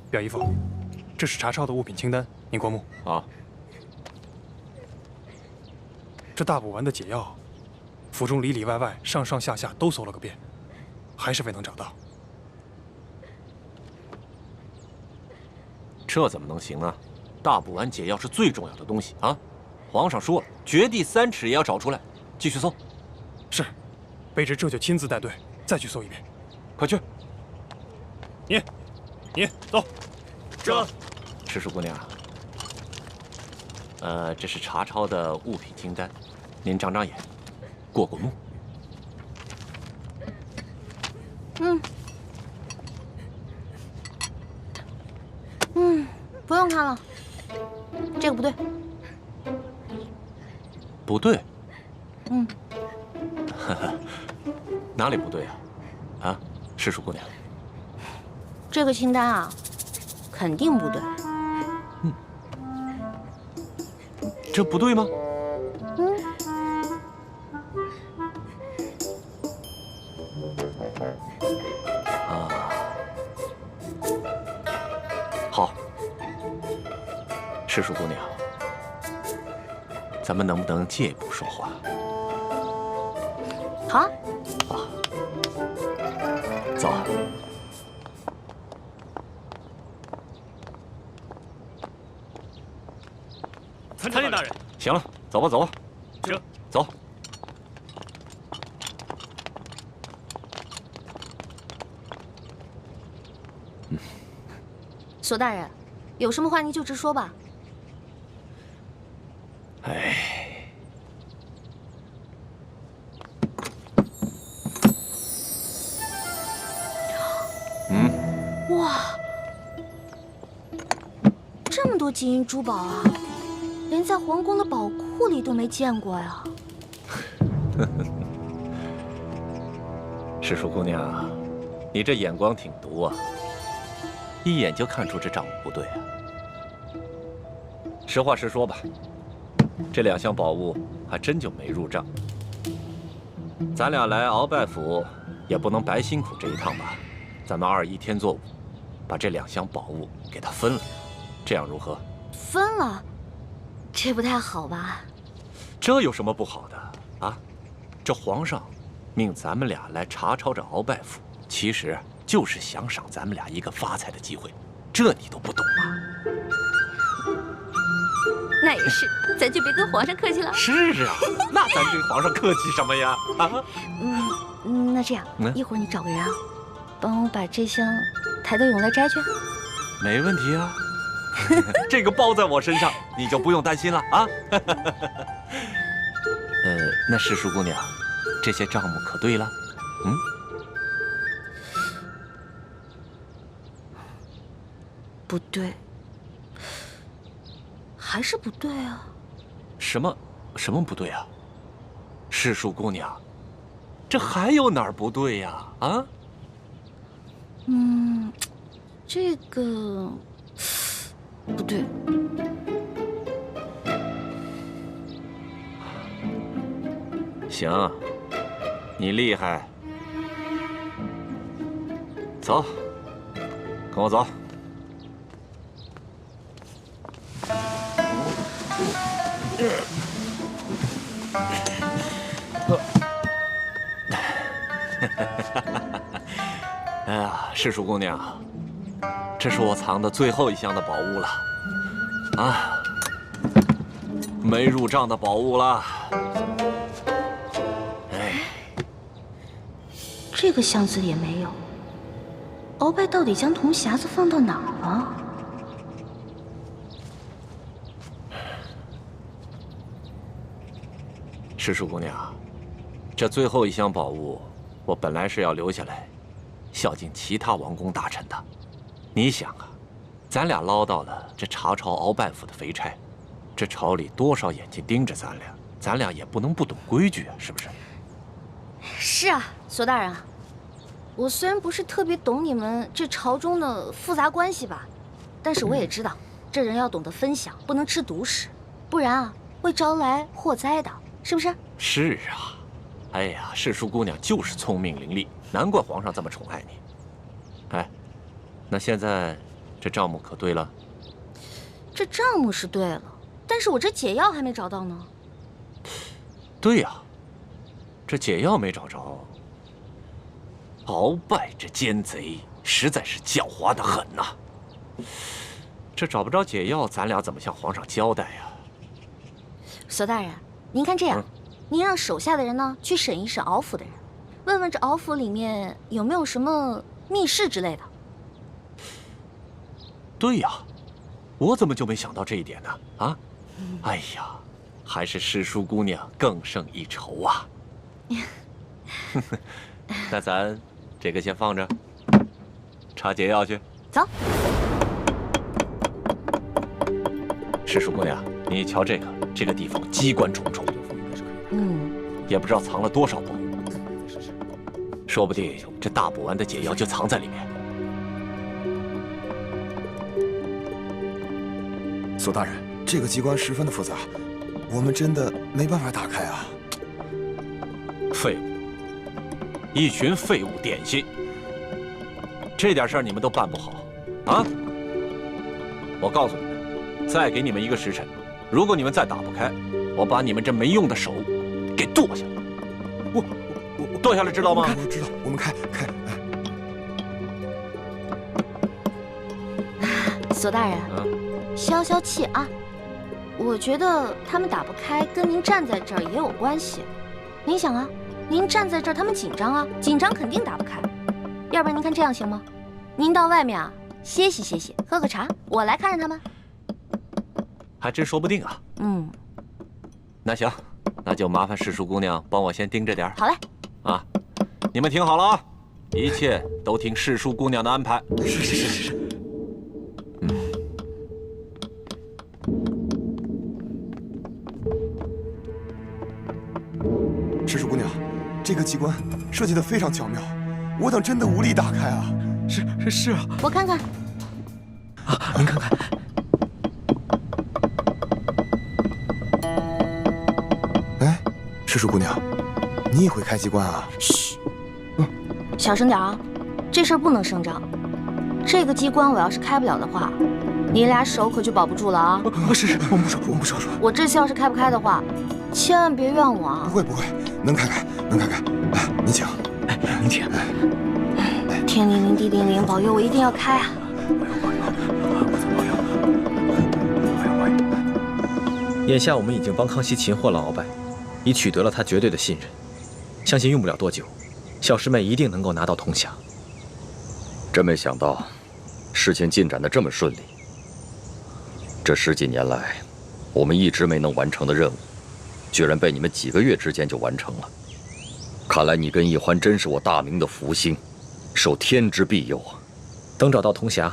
表姨夫，这是查抄的物品清单，您过目。啊。这大补丸的解药，府中里里外外、上上下下都搜了个遍，还是未能找到。这怎么能行啊？大补丸解药是最重要的东西啊！皇上说了，掘地3尺也要找出来。继续搜。是，卑职这就亲自带队再去搜一遍。快去。你走。这，赤树姑娘，这是查抄的物品清单，您长长眼，过过目。不用看了，这个不对。不对。哪里不对啊？啊，赤树姑娘。这个清单啊，肯定不对。这不对吗？好，赤树姑娘，咱们能不能借一步说话？好啊。走。参见大人。行了，走吧，走吧。这，走。索大人，有什么话您就直说吧。哎，哇，这么多金银珠宝啊，连在皇宫的宝库里都没见过呀。赤树姑娘，你这眼光挺毒啊，一眼就看出这账目不对啊。实话实说吧，这2箱宝物还真就没入账。咱俩来鳌拜府也不能白辛苦这一趟吧？咱们2:1天作5，把这2箱宝物给他分了，这样如何？分了，这不太好吧？这有什么不好的啊？这皇上命咱们俩来查抄这鳌拜府，其实就是想赏咱们俩一个发财的机会，这你都不懂吗？那也是，咱就别跟皇上客气了。是啊，那咱跟皇上客气什么呀？啊，那这样，一会儿你找个人啊，帮我把这箱抬到永乐斋去。没问题啊，这个包在我身上，你就不用担心了啊。那世淑姑娘，这些账目可对了？不对，还是不对啊。什么不对啊？世淑姑娘，这还有哪儿不对呀？啊？这个不对。行，你厉害。走，跟我走。哎呀，世淑姑娘，这是我藏的最后1箱的宝物了，啊，没入账的宝物了。哎，这个箱子里也没有。鳌拜到底将铜匣子放到哪儿了？世淑姑娘，这最后1箱宝物，我本来是要留下来，孝敬其他王公大臣的。你想啊，咱俩捞到了这查抄鳌拜府的肥差，这朝里多少眼睛盯着咱俩也不能不懂规矩啊，是不是？是啊，索大人啊，我虽然不是特别懂你们这朝中的复杂关系吧，但是我也知道，这人要懂得分享，不能吃独食，不然啊会招来祸灾的，是不是？是啊，哎呀，世淑姑娘就是聪明伶俐，难怪皇上这么宠爱你。哎，那现在这账目可对了？这账目是对了，但是我这解药还没找到呢。对呀，这解药没找着。鳌拜这奸贼实在是狡猾得很呐。这找不着解药，咱俩怎么向皇上交代呀？索大人，您看这样，您让手下的人呢去审一审敖府的人，问问这敖府里面有没有什么密室之类的。对呀，我怎么就没想到这一点呢？啊，哎呀，还是诗书姑娘更胜一筹啊！那咱这个先放着，查解药去。走。诗书姑娘，你瞧这个地方机关重重，也不知道藏了多少宝物，说不定这大补丸的解药就藏在里面。索大人，这个机关十分的复杂，我们真的没办法打开啊！废物，一群废物点心，这点事儿你们都办不好啊！我告诉你们。再给你们一个时辰，如果你们再打不开，我把你们这没用的手给剁下来。我剁下来知道吗？我知道，我们开。索大人，消消气啊！我觉得他们打不开，跟您站在这儿也有关系。您想啊，您站在这儿，他们紧张啊，紧张肯定打不开。要不然您看这样行吗？您到外面啊歇息歇息，喝个茶，我来看着他们。还真说不定啊。那行，那就麻烦诗书姑娘帮我先盯着点。好嘞。啊，你们听好了啊，一切都听诗书姑娘的安排。是。诗书姑娘，这个机关设计得非常巧妙，我等真的无力打开啊！是啊。我看看。啊，您看看。诗书姑娘，你也会开机关啊？嘘，小声点啊，这事儿不能声张。这个机关我要是开不了的话，你俩手可就保不住了啊！是，我们不说。我这次要是开不开的话，千万别怨我啊！不会，能开。来，您请。您请。天灵灵地灵灵，保佑我一定要开啊！眼下我们已经帮康熙擒获了鳌拜。已取得了他绝对的信任，相信用不了多久，小师妹一定能够拿到铜匣。真没想到，事情进展得这么顺利。这10几年来，我们一直没能完成的任务，居然被你们几个月之间就完成了。看来你跟易欢真是我大明的福星，受天之庇佑啊！等找到铜匣，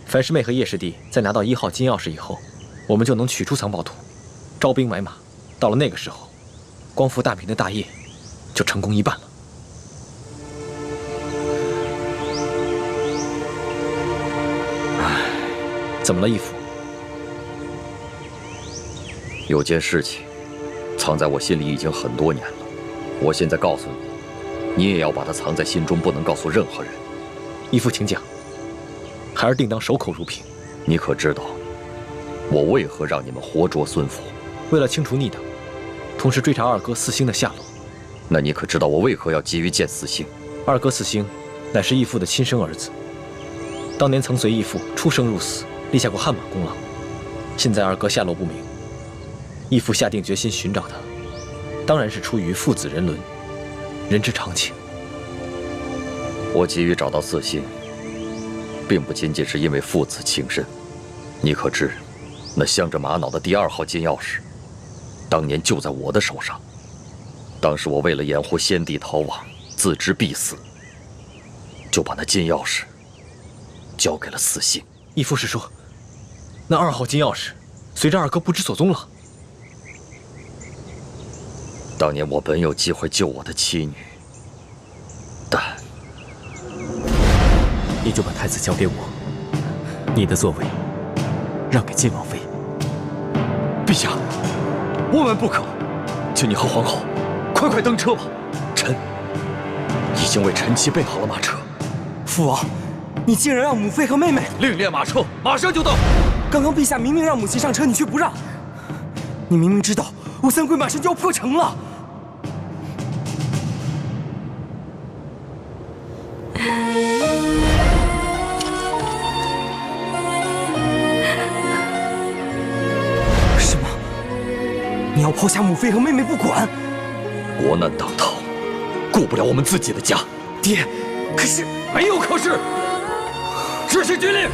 樊师妹和叶师弟再拿到1号金钥匙以后，我们就能取出藏宝图，招兵买马。到了那个时候，光复大明的大业就成功一半了。怎么了，义父？有件事情藏在我心里已经很多年了，我现在告诉你，你也要把它藏在心中，不能告诉任何人。义父，请讲。孩儿定当守口如瓶。你可知道，我为何让你们活捉孙府？为了清除逆党，同时追查二哥四星的下落。那你可知道我为何要急于见四星？二哥四星乃是义父的亲生儿子，当年曾随义父出生入死，立下过汗马功劳。现在二哥下落不明，义父下定决心寻找他，当然是出于父子人伦，人之常情。我急于找到四星，并不仅仅是因为父子情深。你可知，那镶着玛瑙的第2号金钥匙，当年就在我的手上。当时我为了掩护先帝逃亡，自知必死，就把那金钥匙交给了四星。义父是说，那2号金钥匙随着二哥不知所踪了。当年我本有机会救我的妻女，但你就把太子交给我，你的座位让给晋王妃。陛下，万万不可！请你和皇后快登车吧。臣已经为臣妻备好了马车。父王，你竟然让母妃和妹妹另列马车，马上就到。刚刚陛下明明让母亲上车，你却不让。你明明知道吴三桂马上就要破城了。什么？你要抛下母妃和妹妹不管？国难当头，顾不了我们自己的家。爹，可是没有可是，执行军令。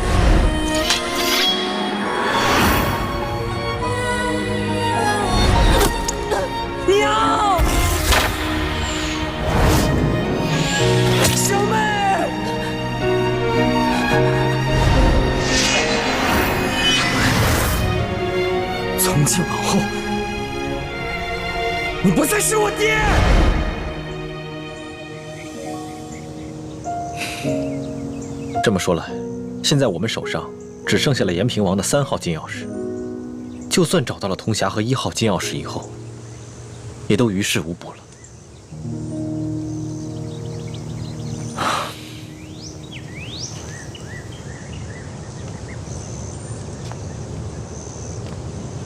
娘，小妹，从今往后，你不再是我爹。这么说来，现在我们手上只剩下了延平王的3号金钥匙。就算找到了铜匣和1号金钥匙以后，也都于事无补了。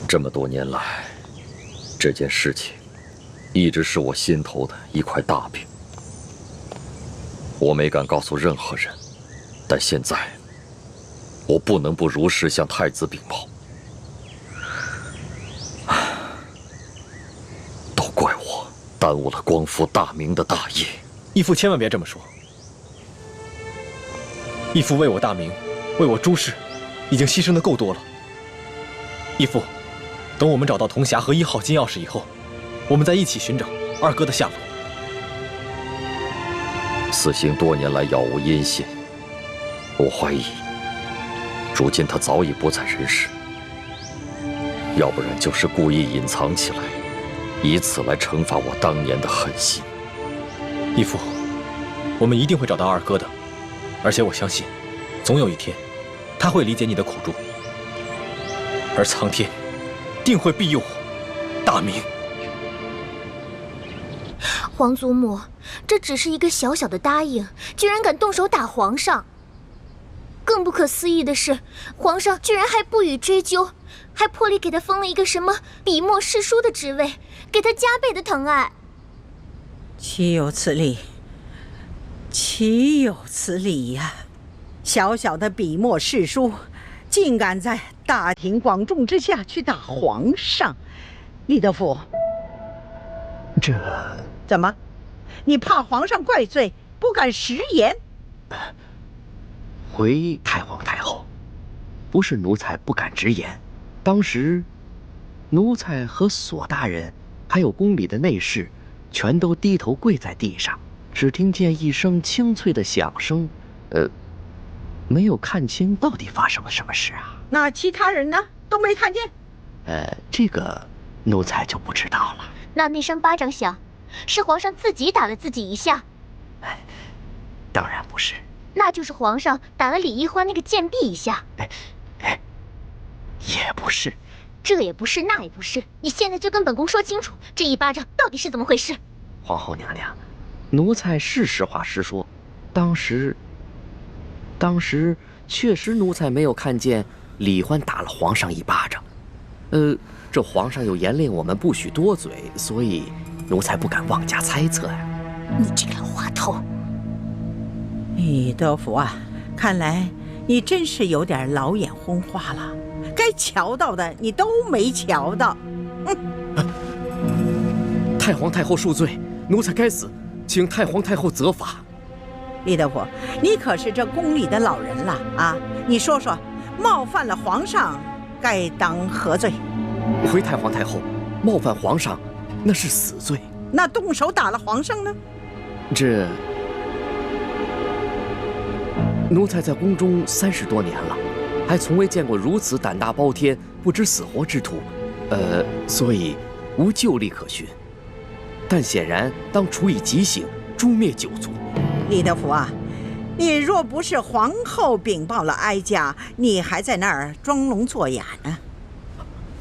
这么多年来，这件事情一直是我心头的一块大饼，我没敢告诉任何人。但现在，我不能不如实向太子禀报。都怪我耽误了光复大明的大业。义父千万别这么说。义父为我大明，为我朱氏，已经牺牲的够多了。义父，等我们找到铜匣和1号金钥匙以后，我们再一起寻找二哥的下落。死刑多年来杳无音信，我怀疑，如今他早已不在人世，要不然就是故意隐藏起来，以此来惩罚我当年的狠心。义父，我们一定会找到二哥的，而且我相信，总有一天，他会理解你的苦衷，而苍天定会庇佑我大明。皇祖母，这只是一个小小的答应，居然敢动手打皇上。更不可思议的是，皇上居然还不予追究，还破例给他封了一个什么笔墨侍书的职位，给他加倍的疼爱。岂有此理！岂有此理呀！小小的笔墨侍书，竟敢在大庭广众之下去打皇上！李德福，这怎么？你怕皇上怪罪，不敢食言？回太皇太后，不是奴才不敢直言，当时奴才和索大人还有宫里的内侍，全都低头跪在地上，只听见一声清脆的响声，没有看清到底发生了什么事啊。那其他人呢？都没看见？这个奴才就不知道了。那声巴掌响，是皇上自己打了自己一下？当然不是。那就是皇上打了李一欢那个贱婢一下。也不是。这也不是，那也不是，你现在就跟本宫说清楚，这一巴掌到底是怎么回事？皇后娘娘，奴才是实话实说，当时确实奴才没有看见李欢打了皇上一巴掌。这皇上有严令我们不许多嘴，所以奴才不敢妄加猜测呀。你这个老滑头！李德福啊，看来你真是有点老眼昏花了，该瞧到的你都没瞧到。太皇太后恕罪，奴才该死，请太皇太后责罚。李德福，你可是这宫里的老人了啊！你说说，冒犯了皇上，该当何罪？回太皇太后，冒犯皇上，那是死罪。那动手打了皇上呢？这奴才在宫中30多年了，还从未见过如此胆大包天、不知死活之徒，所以无旧例可循。但显然当处以极刑，诛灭9族。李德福啊，你若不是皇后禀报了哀家，你还在那儿装聋作哑呢。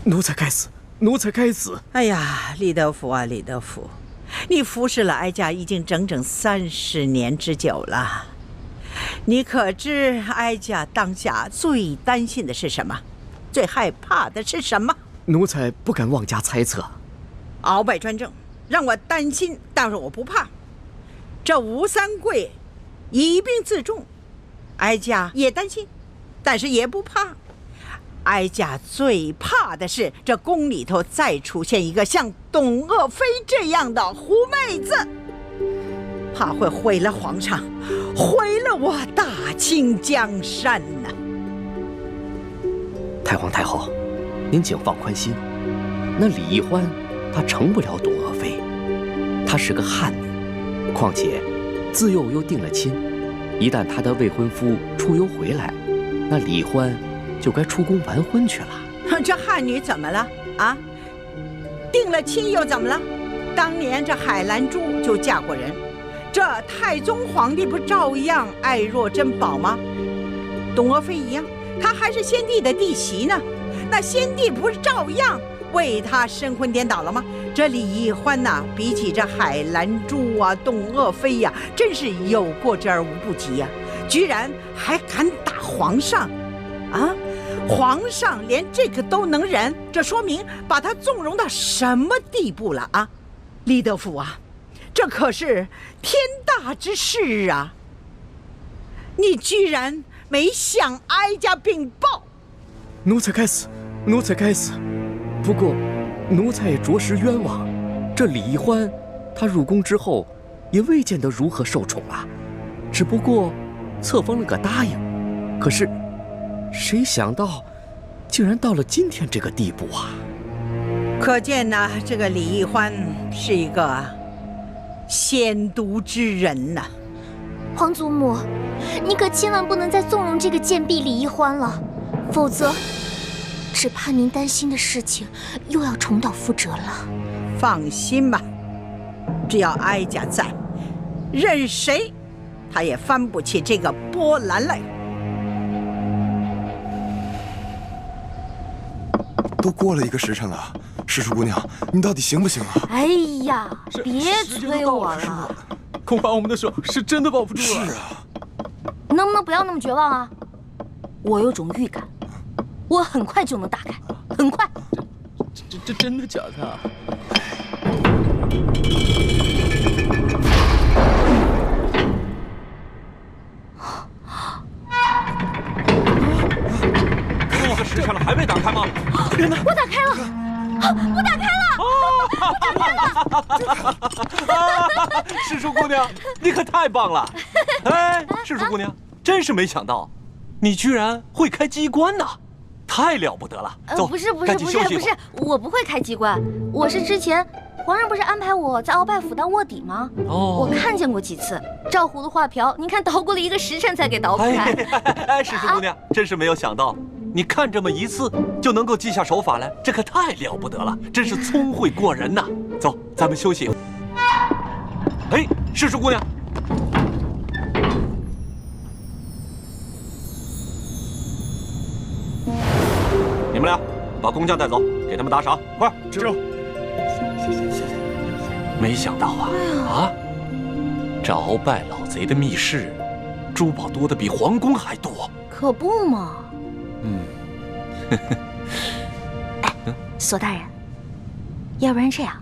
奴才该死，奴才该死！哎呀，李德福啊，李德福，你服侍了哀家已经整整30年之久了。你可知哀家当下最担心的是什么？最害怕的是什么？奴才不敢妄加猜测。鳌拜专政，让我担心，但是我不怕。这吴三桂以兵自重，哀家也担心，但是也不怕。哀家最怕的是这宫里头再出现一个像董鄂妃这样的狐妹子，怕会毁了皇上，毁了我大清江山呐！太皇太后，您请放宽心，那李易欢她成不了董鄂妃，她是个汉女，况且自幼又定了亲，一旦她的未婚夫出游回来，那李欢就该出宫完婚去了。这汉女怎么了啊？定了亲又怎么了？当年这海兰珠就嫁过人，这太宗皇帝不照样爱若珍宝吗？董鄂妃一样，她还是先帝的弟媳呢，那先帝不是照样为她神魂颠倒了吗？这李易欢呐，比起这海兰珠啊、董鄂妃呀，真是有过之而无不及呀！居然还敢打皇上啊！皇上连这个都能忍，这说明把他纵容到什么地步了啊！李德福啊，这可是天大之事啊！你居然没向哀家禀报！奴才该死，奴才该死。不过，奴才也着实冤枉。这李易欢，他入宫之后，也未见得如何受宠啊，只不过册封了个答应。可是，谁想到，竟然到了今天这个地步啊！可见呢，这个李易欢是一个鲜毒之人呐。皇祖母，你可千万不能再纵容这个贱婢李易欢了，否则，只怕您担心的事情又要重蹈覆辙了。放心吧，只要哀家在，任谁他也翻不起这个波澜来。都过了1个时辰了，诗书姑娘，你到底行不行啊？哎呀，别催我了，恐怕我们的手是真的抱不住了。是啊，能不能不要那么绝望啊？我有种预感，我很快就能打开，很快。这真的假的啊？这个时辰了还没打开吗？天哪！我打开了，我打开了！世叔姑娘，你可太棒了！哎，世叔姑娘，真是没想到，你居然会开机关呢，太了不得了！走，不是，我不会开机关，我是之前皇上不是安排我在鳌拜府当卧底吗？哦，我看见过几次，照葫芦画瓢，您看捣鼓了1个时辰才给捣鼓开。哎，世叔姑娘，真是没有想到。你看这么一次就能够记下手法来，这可太了不得了，真是聪慧过人呐！走，咱们休息。哎，世叔姑娘，你们俩把工匠带走，给他们打赏，快！知。没想到啊，这鳌拜老贼的密室，珠宝多的比皇宫还多。可不嘛。哎，索大人，要不然这样，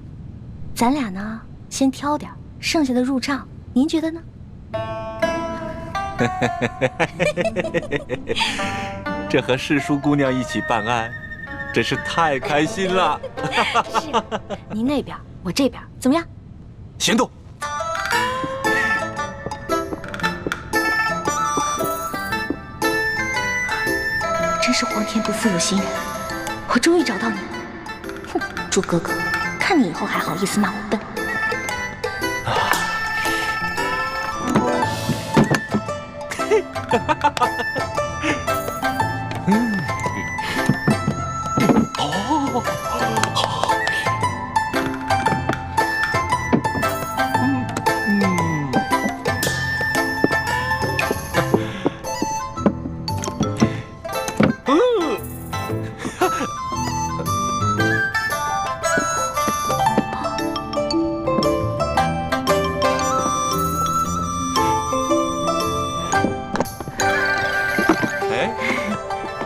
咱俩呢先挑点，剩下的入账，您觉得呢？这和世叔姑娘一起办案，真是太开心了。是，您那边，我这边，怎么样？行动！真是皇天不负有心人，我终于找到你了。哼，朱哥哥，看你以后还好意思骂我笨。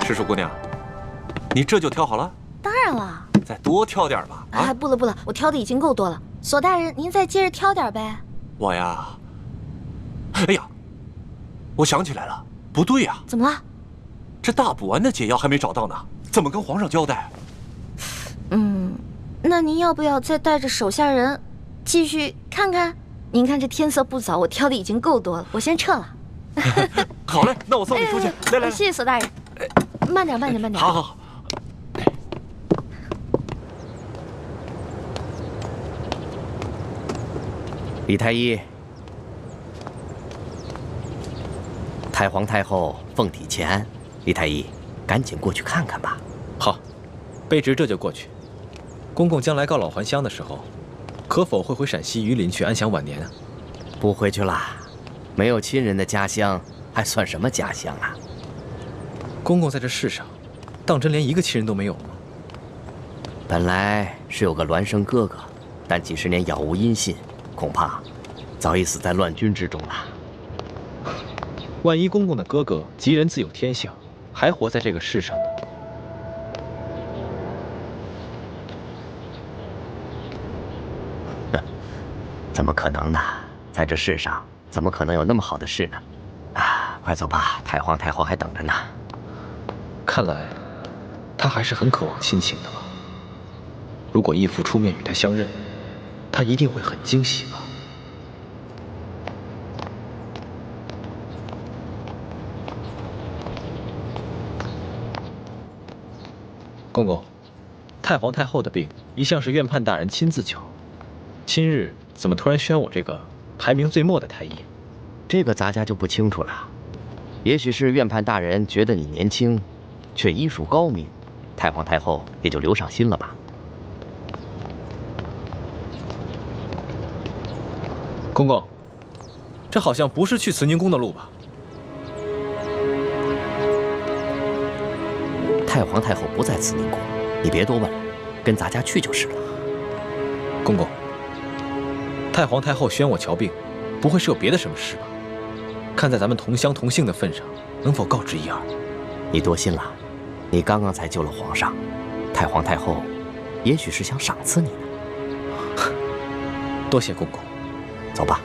石树姑娘，你这就挑好了？当然了。再多挑点吧。哎，不了不了，我挑的已经够多了。索大人，您再接着挑点呗。我呀，哎呀，我想起来了，不对呀。怎么了？这大补丸的解药还没找到呢，怎么跟皇上交代？那您要不要再带着手下人继续看看？您看这天色不早，我挑的已经够多了，我先撤了。好嘞，那我送你出去。来来，谢谢索大人。慢点，慢点，慢点。好好好。李太医，太皇太后凤体前安，李太医，赶紧过去看看吧。好，卑职这就过去。公公将来告老还乡的时候，可否会回陕西榆林去安享晚年啊？不回去啦，没有亲人的家乡还算什么家乡啊？公公在这世上，当真连一个亲人都没有吗？本来是有个孪生哥哥，但几十年杳无音信，恐怕早已死在乱军之中了。万一公公的哥哥吉人自有天相，还活在这个世上呢？怎么可能呢？在这世上，怎么可能有那么好的事呢？啊，快走吧，太皇太后还等着呢。看来，他还是很渴望亲情的吧？如果义父出面与他相认，他一定会很惊喜吧？公公，太皇太后的病一向是院判大人亲自救，今日怎么突然宣我这个排名最末的太医？这个咱家就不清楚了。也许是院判大人觉得你年轻，却医术高明，太皇太后也就留上心了吧。公公，这好像不是去慈宁宫的路吧？太皇太后不在慈宁宫，你别多问了，跟咱家去就是了。公公，太皇太后宣我瞧病，不会是有别的什么事吧？看在咱们同乡同姓的份上，能否告知一二？你多心了，你刚刚才救了皇上，太皇太后也许是想赏赐你呢。多谢公公，走吧。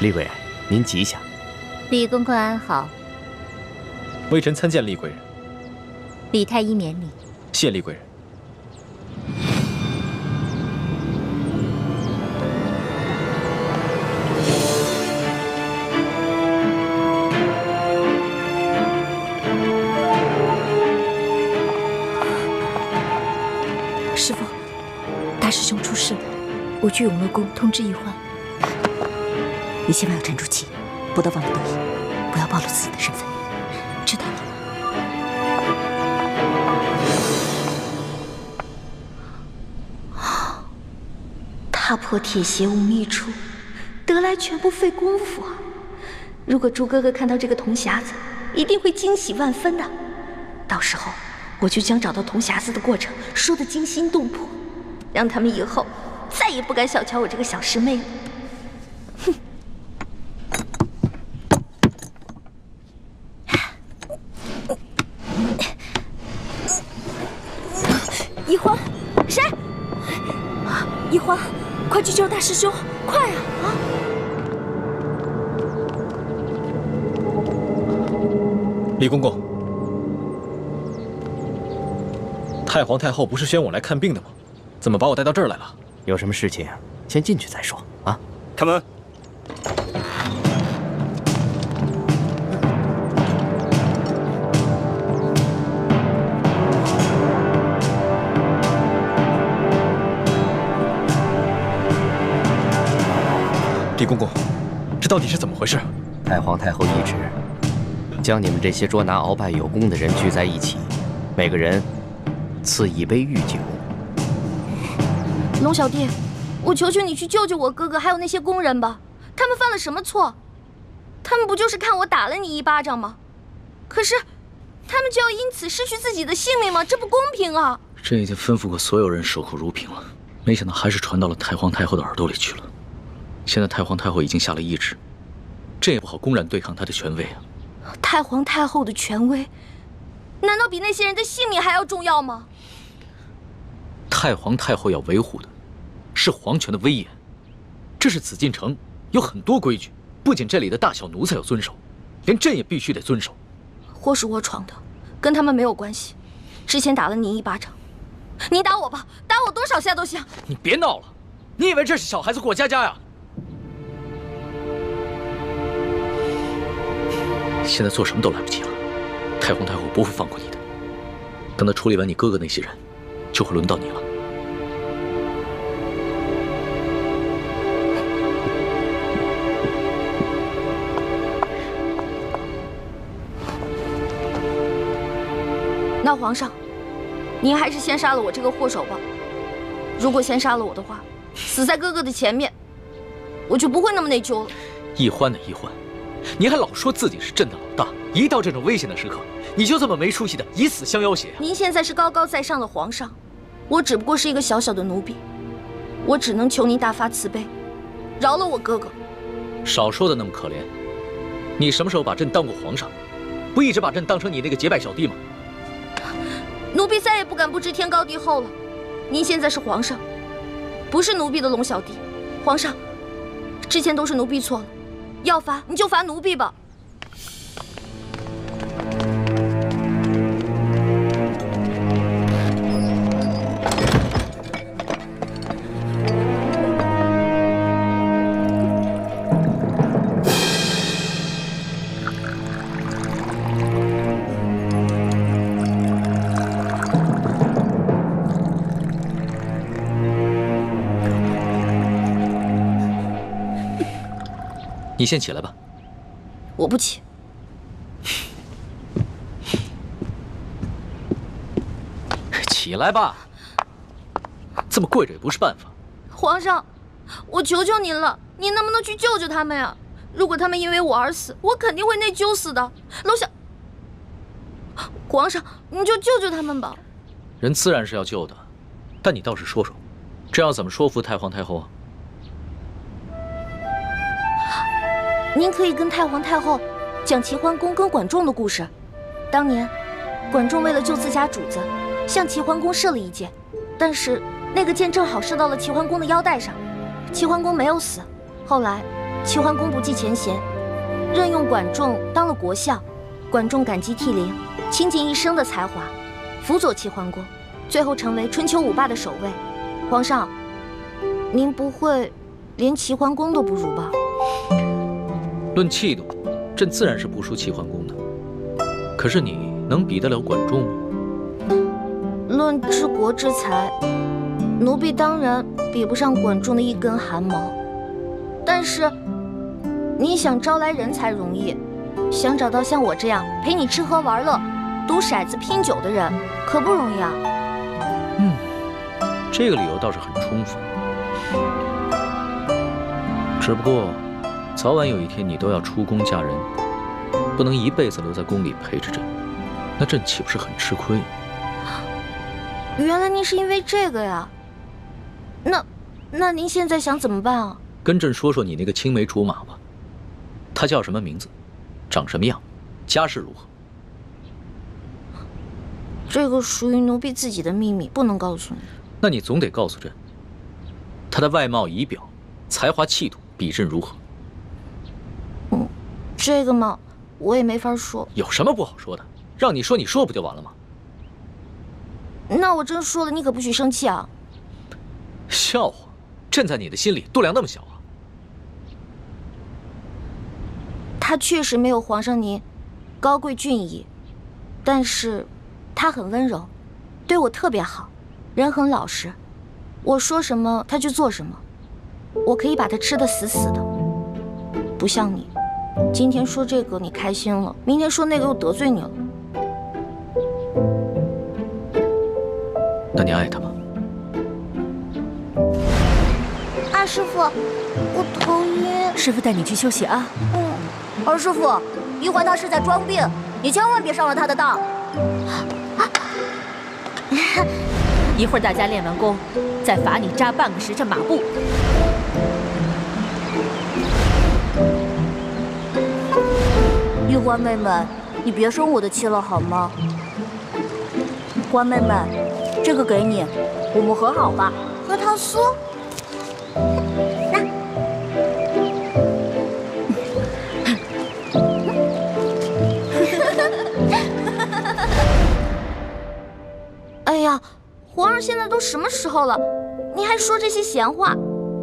厉贵人，您吉祥。李公公安好。微臣参见厉贵人。李太医免礼。谢厉贵人。师父，大师兄出事了，我去永乐宫通知医患。你千万要沉住气，不得忘了得意，不要暴露自己的身份，知道了吗？踏破铁鞋无觅处，得来全不费工夫啊！如果朱哥哥看到这个铜匣子，一定会惊喜万分的。到时候我就将找到铜匣子的过程说得惊心动魄，让他们以后再也不敢小瞧我这个小师妹了。哼！一欢，谁？一欢，快去救大师兄，快啊！啊！李公公，太皇太后不是宣我来看病的吗？怎么把我带到这儿来了？有什么事情先进去再说啊！开门。李公公，这到底是怎么回事？太皇太后懿旨，将你们这些捉拿鳌拜有功的人聚在一起，每个人赐一杯御酒。龙小弟，我求求你去救救我哥哥，还有那些工人吧。他们犯了什么错？他们不就是看我打了你一巴掌吗？可是，他们就要因此失去自己的性命吗？这不公平啊！朕已经吩咐过所有人守口如瓶了，没想到还是传到了太皇太后的耳朵里去了。现在太皇太后已经下了懿旨，朕也不好公然对抗她的权威啊。太皇太后的权威，难道比那些人的性命还要重要吗？太皇太后要维护的是皇权的威严，这是紫禁城，有很多规矩，不仅这里的大小奴才要遵守，连朕也必须得遵守。祸是我闯的，跟他们没有关系。之前打了你一巴掌，你打我吧，打我多少下都行。你别闹了，你以为这是小孩子过家家呀？现在做什么都来不及了，太皇太后不会放过你的。等她处理完你哥哥那些人，就会轮到你了。那皇上，您还是先杀了我这个祸首吧。如果先杀了我的话，死在哥哥的前面，我就不会那么内疚了。奕欢的奕欢，你还老说自己是朕的老大，一到这种危险的时刻，你就这么没出息的以死相要挟。您现在是高高在上的皇上，我只不过是一个小小的奴婢，我只能求您大发慈悲，饶了我哥哥。少说的那么可怜，你什么时候把朕当过皇上？不一直把朕当成你那个结拜小弟吗？奴婢再也不敢不知天高地厚了。您现在是皇上，不是奴婢的龙小弟。皇上，之前都是奴婢错了，要罚你就罚奴婢吧。你先起来吧。我不起。起来吧，这么跪着也不是办法。皇上，我求求您了，您能不能去救救他们呀？如果他们因为我而死，我肯定会内疚死的。楼下，皇上，你就救救他们吧。人自然是要救的，但你倒是说说，这要怎么说服太皇太后啊？您可以跟太皇太后讲齐桓公跟管仲的故事。当年，管仲为了救自家主子，向齐桓公射了一箭，但是那个箭正好射到了齐桓公的腰带上，齐桓公没有死。后来，齐桓公不计前嫌，任用管仲当了国相。管仲感激涕零，倾尽一生的才华，辅佐齐桓公，最后成为春秋五霸的首位。皇上，您不会连齐桓公都不如吧？论气度，朕自然是不输齐桓公的。可是你能比得了管仲吗？论治国之才，奴婢当然比不上管仲的一根汗毛。但是，你想招来人才容易，想找到像我这样陪你吃喝玩乐、赌骰子拼酒的人，可不容易啊。这个理由倒是很充分。只不过，早晚有一天你都要出宫嫁人，不能一辈子留在宫里陪着朕，那朕岂不是很吃亏？原来您是因为这个呀？那您现在想怎么办啊？跟朕说说你那个青梅竹马吧，他叫什么名字，长什么样，家世如何？这个属于奴婢自己的秘密，不能告诉你。那你总得告诉朕，他的外貌仪表、才华气度比朕如何？这个嘛，我也没法说。有什么不好说的？让你说，你说不就完了吗？那我真说了，你可不许生气啊！笑话，朕在你的心里度量那么小啊？他确实没有皇上您高贵俊逸，但是他很温柔，对我特别好，人很老实。我说什么他就做什么，我可以把他吃得死死的。不像你，今天说这个你开心了，明天说那个又得罪你了。那你爱他吗？二师傅，我头晕。师傅带你去休息啊。二师傅，一环他是在装病，你千万别上了他的当。一会儿大家练完功，再罚你扎半个时辰马步。玉欢妹妹，你别生我的气了好吗？欢妹妹，这个给你，我们和好吧。核桃酥。哎呀，皇上现在都什么时候了，您还说这些闲话？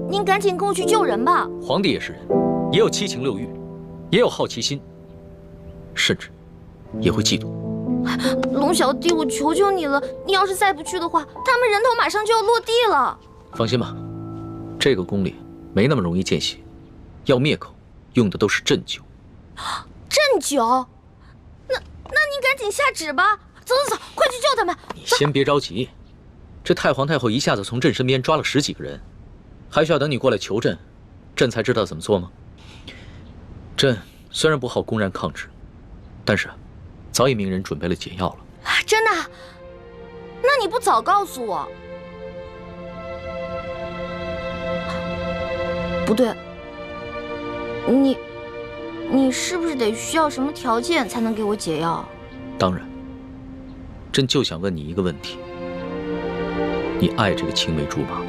您赶紧跟我去救人吧。皇帝也是人，也有七情六欲，也有好奇心，甚至也会嫉妒。龙小弟，我求求你了，你要是再不去的话，他们人头马上就要落地了。放心吧，这个宫里没那么容易见血，要灭口用的都是鸩酒。鸩酒？那您赶紧下旨吧。走，快去救他们！你先别着急，这太皇太后一下子从朕身边抓了10几个人，还需要等你过来求朕，朕才知道怎么做吗？朕虽然不好公然抗旨，但是早已命人准备了解药了。真的？那你不早告诉我？不对，你是不是得需要什么条件才能给我解药？当然。朕就想问你一个问题：你爱这个青梅竹马吗？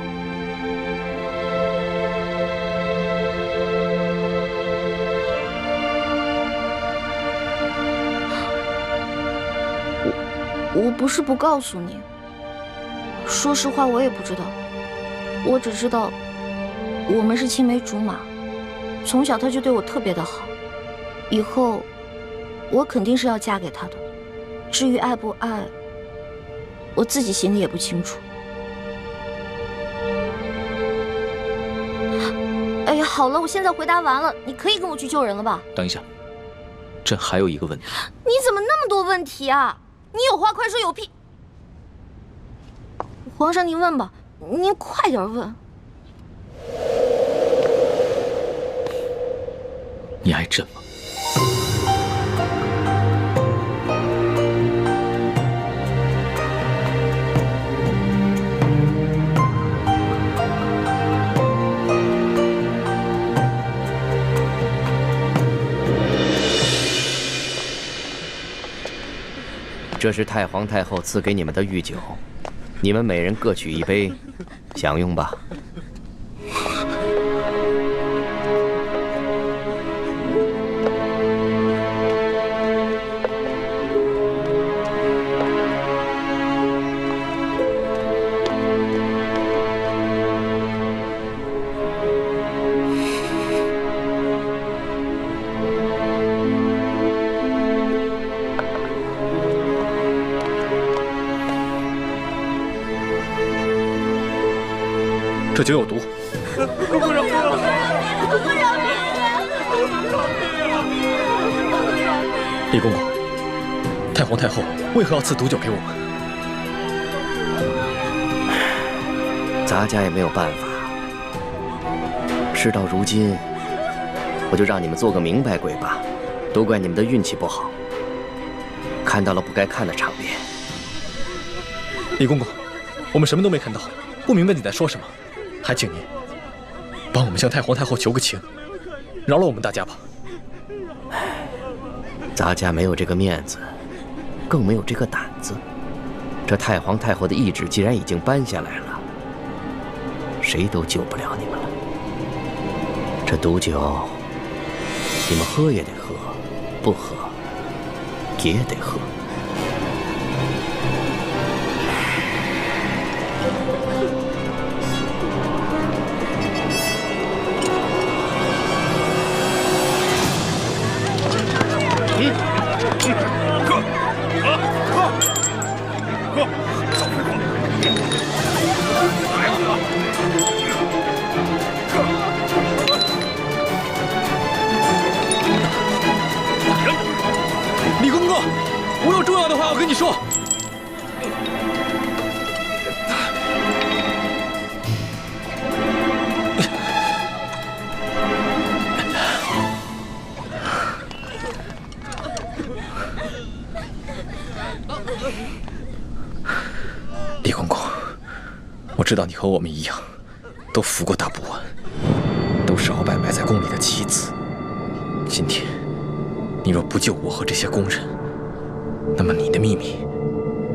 我不是不告诉你，说实话我也不知道，我只知道我们是青梅竹马，从小他就对我特别的好，以后我肯定是要嫁给他的。至于爱不爱，我自己心里也不清楚。哎呀，好了，我现在回答完了，你可以跟我去救人了吧？等一下，朕还有一个问题。你怎么那么多问题啊？你有话快说，有屁！皇上，您问吧，您快点问。你爱朕吗？这是太皇太后赐给你们的御酒，你们每人各取一杯，享用吧。这酒有毒。公公饶命！公公饶命！李公公，太皇太后为何要赐毒酒给我们？咱家也没有办法。事到如今，我就让你们做个明白鬼吧。都怪你们的运气不好，看到了不该看的场面。李公公，我们什么都没看到，不明白你在说什么。还请您帮我们向太皇太后求个情，饶了我们大家吧。咱家没有这个面子，更没有这个胆子。这太皇太后的懿旨既然已经颁下来了，谁都救不了你们了。这毒酒，你们喝也得喝，不喝也得喝。李公公，我有重要的话要知道你和我们一样，都服过大补丸，都是鳌拜埋在宫里的棋子。今天，你若不救我和这些宫人，那么你的秘密，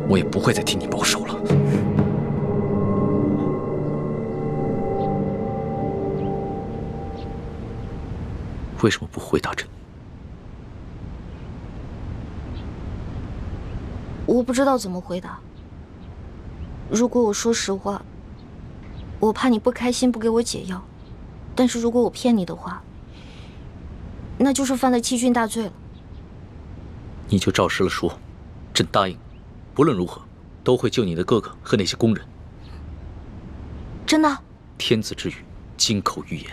我也不会再替你保守了。为什么不回答朕？我不知道怎么回答。如果我说实话，我怕你不开心，不给我解药；但是如果我骗你的话，那就是犯了欺君大罪了。你就照实了说，朕答应，不论如何，都会救你的哥哥和那些宫人。真的？天子之语，金口玉言。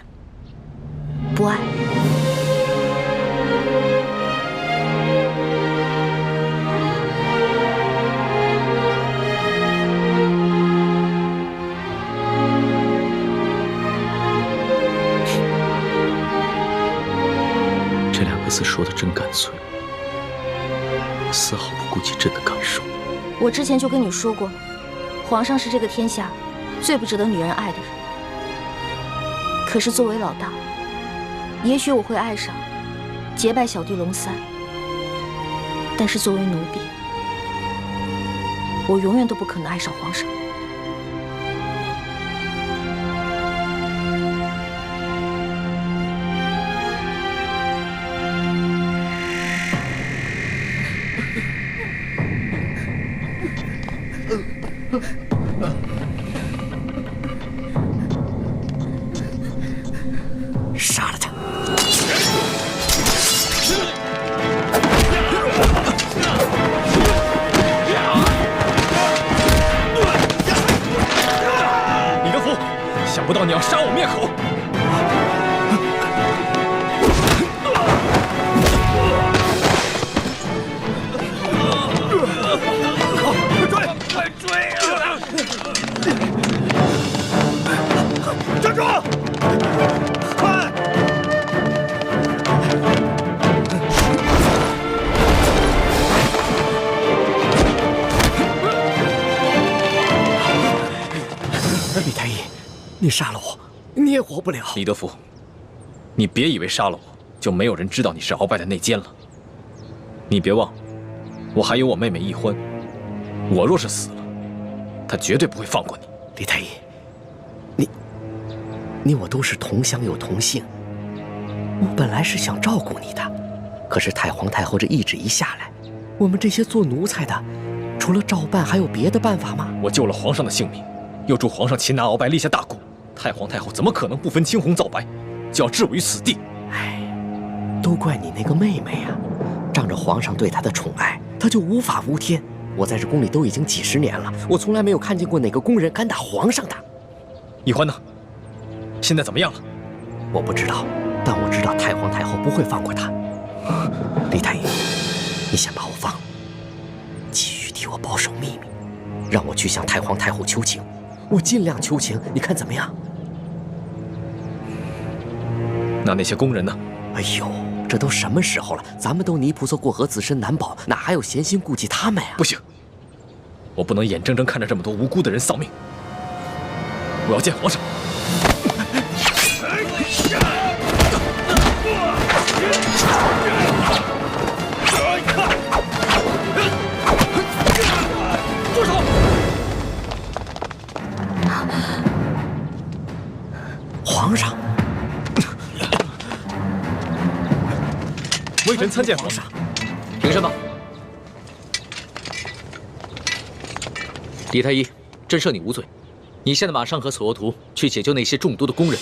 不爱。这两个字说的真干脆，丝毫不顾及朕的感受。我之前就跟你说过，皇上是这个天下最不值得女人爱的人。可是作为老大，也许我会爱上结拜小弟龙三，但是作为奴婢，我永远都不可能爱上皇上。杀了他！李德福，想不到你要杀我灭口！快追啊！站住！快！李太医，你杀了我，你也活不了。李德福，你别以为杀了我就没有人知道你是鳌拜的内奸了。你别忘了，我还有我妹妹易欢，我若是死了，她绝对不会放过你。李太医，你我都是同乡又同姓，我本来是想照顾你的，可是太皇太后这懿旨一下来，我们这些做奴才的，除了照办还有别的办法吗？我救了皇上的性命，又助皇上擒拿鳌拜，立下大功，太皇太后怎么可能不分青红皂白，就要置我于死地？哎，都怪你那个妹妹呀！仗着皇上对她的宠爱，她就无法无天。我在这宫里都已经几十年了，我从来没有看见过哪个宫人敢打皇上的。易欢呢？现在怎么样了？我不知道，但我知道太皇太后不会放过她。李太医，你先把我放了，继续替我保守秘密，让我去向太皇太后求情，我尽量求情，你看怎么样？那些宫人呢？哎呦，这都什么时候了？咱们都泥菩萨过河，自身难保，哪还有闲心顾及他们呀？不行，我不能眼睁睁看着这么多无辜的人丧命。我要见皇上。住手！皇上，微臣参见皇上。凭什么？李太医，朕赦你无罪。你现在马上和索额图去解救那些中毒的宫人。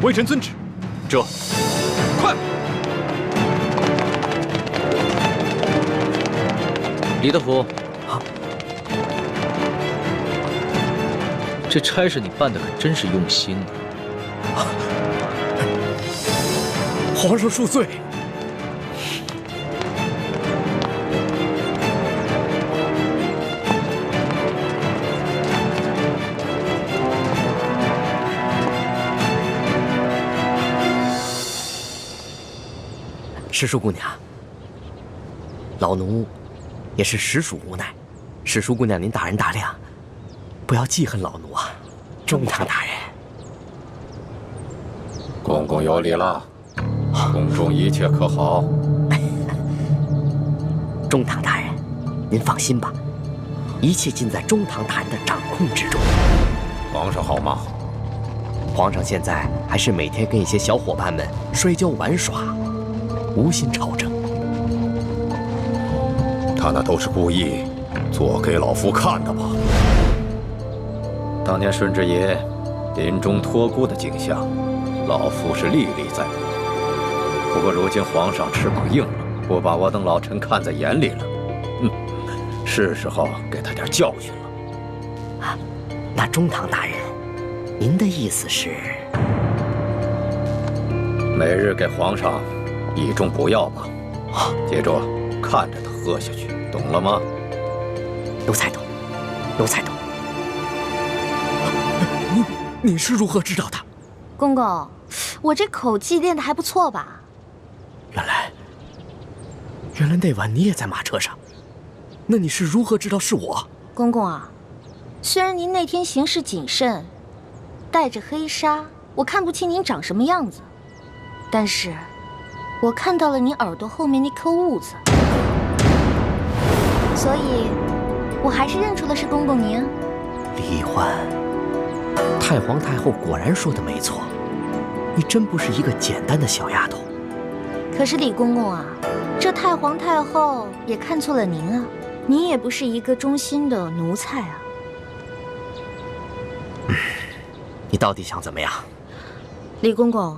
微臣遵旨。这，快！李德福，这差事你办的可真是用心呢。皇上恕罪。石叔姑娘，老奴也是实属无奈，石叔姑娘您大人大量，不要记恨老奴啊，中堂大人。公公有礼了，宫中一切可好？中堂大人，您放心吧，一切尽在中堂大人的掌控之中。皇上好吗？皇上现在还是每天跟一些小伙伴们摔跤玩耍，无心朝政。他那都是故意做给老夫看的吧？当年顺治爷临终托孤的景象，老夫是历历在目。不过如今皇上翅膀硬了，不把我等老臣看在眼里了，是时候给他点教训了。啊，那中堂大人，您的意思是？每日给皇上一盅补药吧，接着看着他喝下去，懂了吗？奴才懂，奴才懂。你是如何知道的？公公，我这口技练得还不错吧？原来那晚你也在马车上，那你是如何知道是我？公公啊，虽然您那天行事谨慎，带着黑纱，我看不清您长什么样子，但是我看到了您耳朵后面那颗痦子，所以我还是认出了是公公您。李欢，太皇太后果然说的没错，你真不是一个简单的小丫头。可是李公公啊，这太皇太后也看错了您啊，您也不是一个忠心的奴才啊。你到底想怎么样？李公公，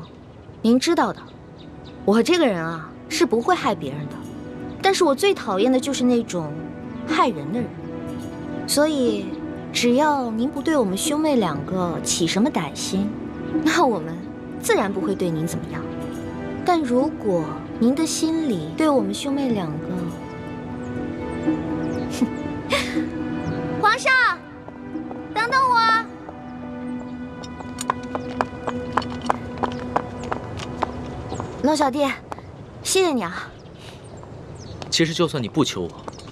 您知道的，我这个人啊是不会害别人的，但是我最讨厌的就是那种害人的人。所以，只要您不对我们兄妹两个起什么歹心，那我们自然不会对您怎么样。但如果您的心里对我们兄妹两个，皇上，等等我。龙小弟，谢谢你啊。其实就算你不求我，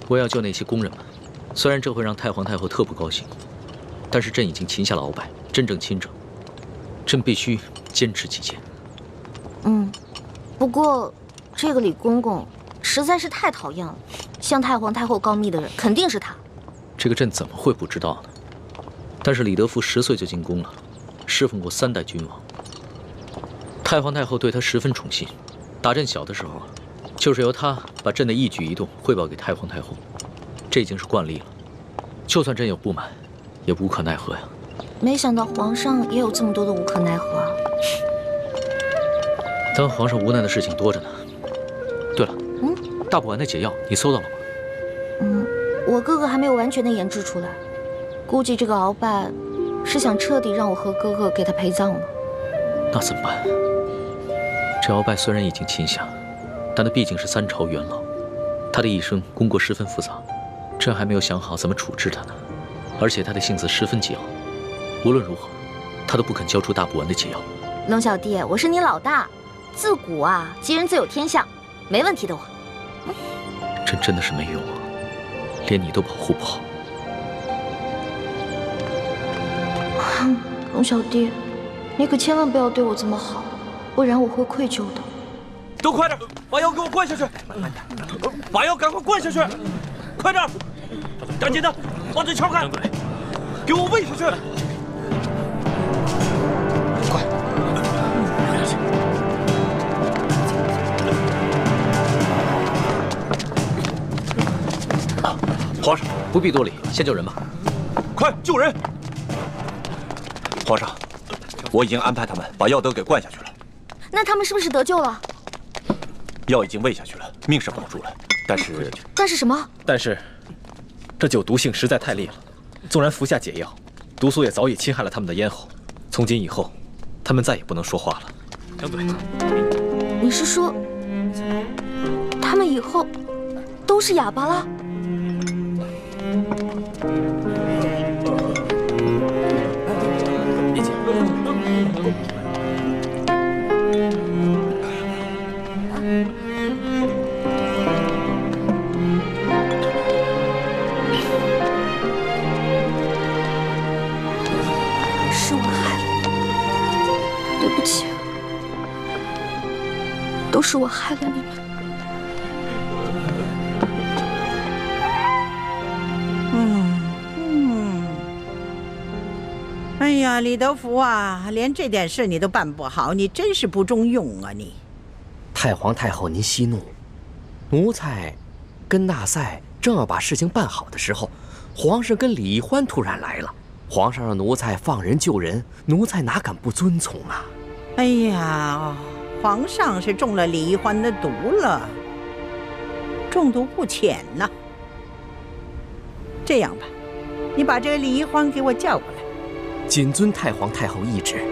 我也要救那些工人们。虽然这会让太皇太后特不高兴，但是朕已经擒下了鳌拜，真正亲政，朕必须坚持己见。不过这个李公公实在是太讨厌了，向太皇太后告密的人肯定是他。这个朕怎么会不知道呢？但是李德福10岁就进宫了，侍奉过3代君王。太皇太后对他十分宠信，打朕小的时候啊，就是由他把朕的一举一动汇报给太皇太后，这已经是惯例了。就算朕有不满，也无可奈何呀。没想到皇上也有这么多的无可奈何啊！当皇上无奈的事情多着呢。对了，大补丸的解药你搜到了吗？我哥哥还没有完全的研制出来，估计这个鳌拜是想彻底让我和哥哥给他陪葬了。那怎么办？这鳌拜虽然已经擒下，但他毕竟是3朝元老，他的一生功过十分复杂，朕还没有想好怎么处置他呢。而且他的性子十分桀骜，无论如何，他都不肯交出大补丸的解药。龙小弟，我是你老大，自古啊，吉人自有天相，没问题的我。朕真的是没用啊，连你都保护不好。龙小弟，你可千万不要对我这么好，不然我会愧疚的。都快点，把药给我灌下去！把药赶快灌下去！快点，赶紧的，把嘴撬开！给我喂下去！快！皇上不必多礼，先救人吧。快救人！皇上，我已经安排他们把药都给灌下去了。那他们是不是得救了？药已经喂下去了，命是保住了，但是什么？但是，这酒毒性实在太烈了，纵然服下解药，毒素也早已侵害了他们的咽喉。从今以后，他们再也不能说话了。张嘴。你是说，他们以后都是哑巴了？是我害了你，对不起，都是我害了你们。哎呀，李德福啊，连这点事你都办不好，你真是不中用啊你！太皇太后，您息怒，奴才跟纳赛正要把事情办好的时候，皇上跟李易欢突然来了。皇上让奴才放人救人，奴才哪敢不遵从啊？哎呀，皇上是中了李易欢的毒了，中毒不浅呐。这样吧，你把这个李易欢给我叫过来。谨遵太皇太后懿旨。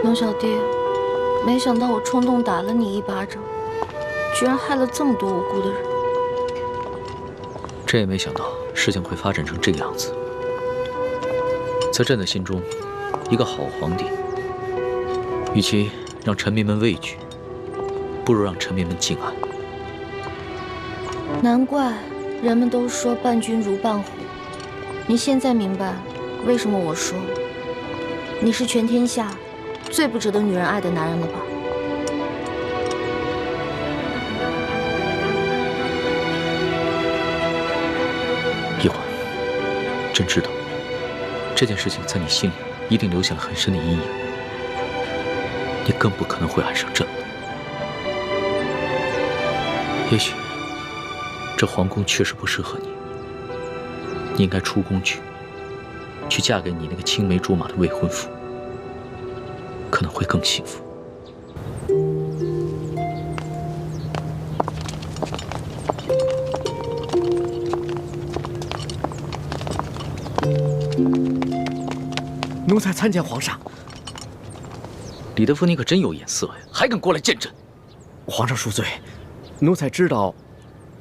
龙小弟，没想到我冲动打了你一巴掌，居然害了这么多无辜的人。朕也没想到事情会发展成这个样子。在朕的心中，一个好皇帝，与其让臣民们畏惧，不如让臣民们敬爱。难怪人们都说伴君如伴虎。你现在明白为什么我说你是全天下最不值得女人爱的男人了吧？易欢，朕知道这件事情在你心里一定留下了很深的阴影，你更不可能会爱上朕了。也许这皇宫确实不适合你，你应该出宫去嫁给你那个青梅竹马的未婚夫，可能会更幸福。奴才参见皇上。李德福，你可真有眼色呀，还敢过来见朕！皇上恕罪，奴才知道，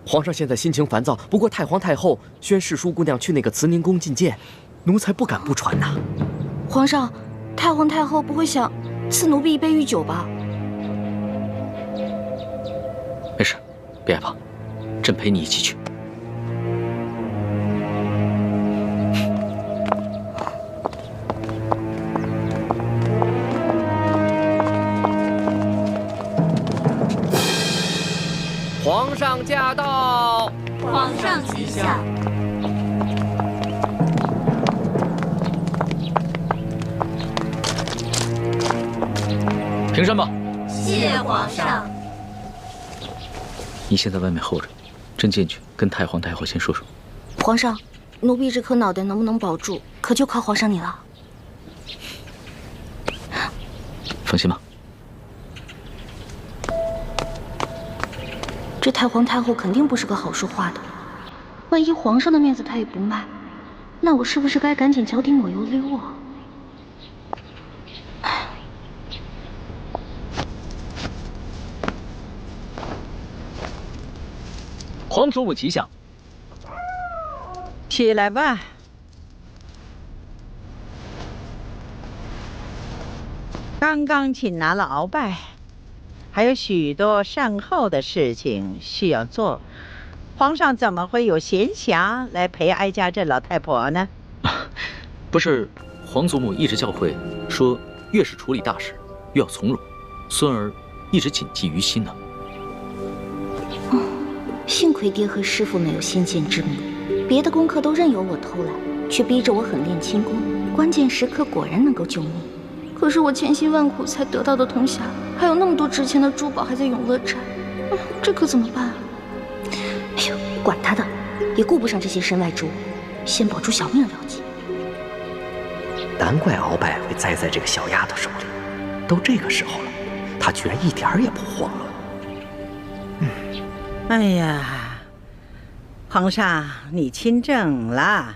皇上现在心情烦躁。不过太皇太后宣世淑姑娘去那个慈宁宫觐见，奴才不敢不传呐。皇上，太皇太后不会想赐奴婢一杯御酒吧？没事，别害怕，朕陪你一起去。皇上驾到！皇上启下。平身吧。谢皇上。你先在外面候着，朕进去跟太皇太后先说说。皇上，奴婢这颗脑袋能不能保住，可就靠皇上你了。放心吧。这太皇太后肯定不是个好说话的，万一皇上的面子她也不卖，那我是不是该赶紧脚底抹油溜啊？皇祖母吉祥。起来吧。刚刚请拿了鳌拜，还有许多善后的事情需要做，皇上怎么会有闲暇来陪哀家这老太婆呢？不是，皇祖母一直教诲说，越是处理大事，越要从容。孙儿一直谨记于心呢。幸亏爹和师傅没有先见之明，别的功课都任由我偷懒，却逼着我狠练轻功，关键时刻果然能够救命。可是我千辛万苦才得到的铜匣，还有那么多值钱的珠宝还在永乐寨，这可怎么办啊？哎呦，管他的，也顾不上这些身外之物，先保住小命了紧。难怪鳌拜会栽在这个小丫头手里，都这个时候了，她居然一点儿也不慌了。哎呀，皇上，你亲政了，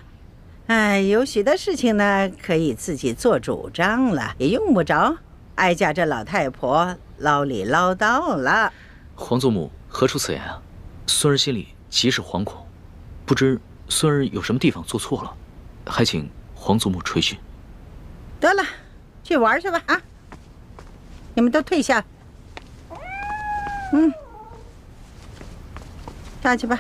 哎，有许多事情呢可以自己做主张了，也用不着哀家这老太婆唠里唠叨了。皇祖母何出此言啊？孙儿心里极是惶恐，不知孙儿有什么地方做错了，还请皇祖母垂询。得了，去玩去吧啊！你们都退下。下去吧。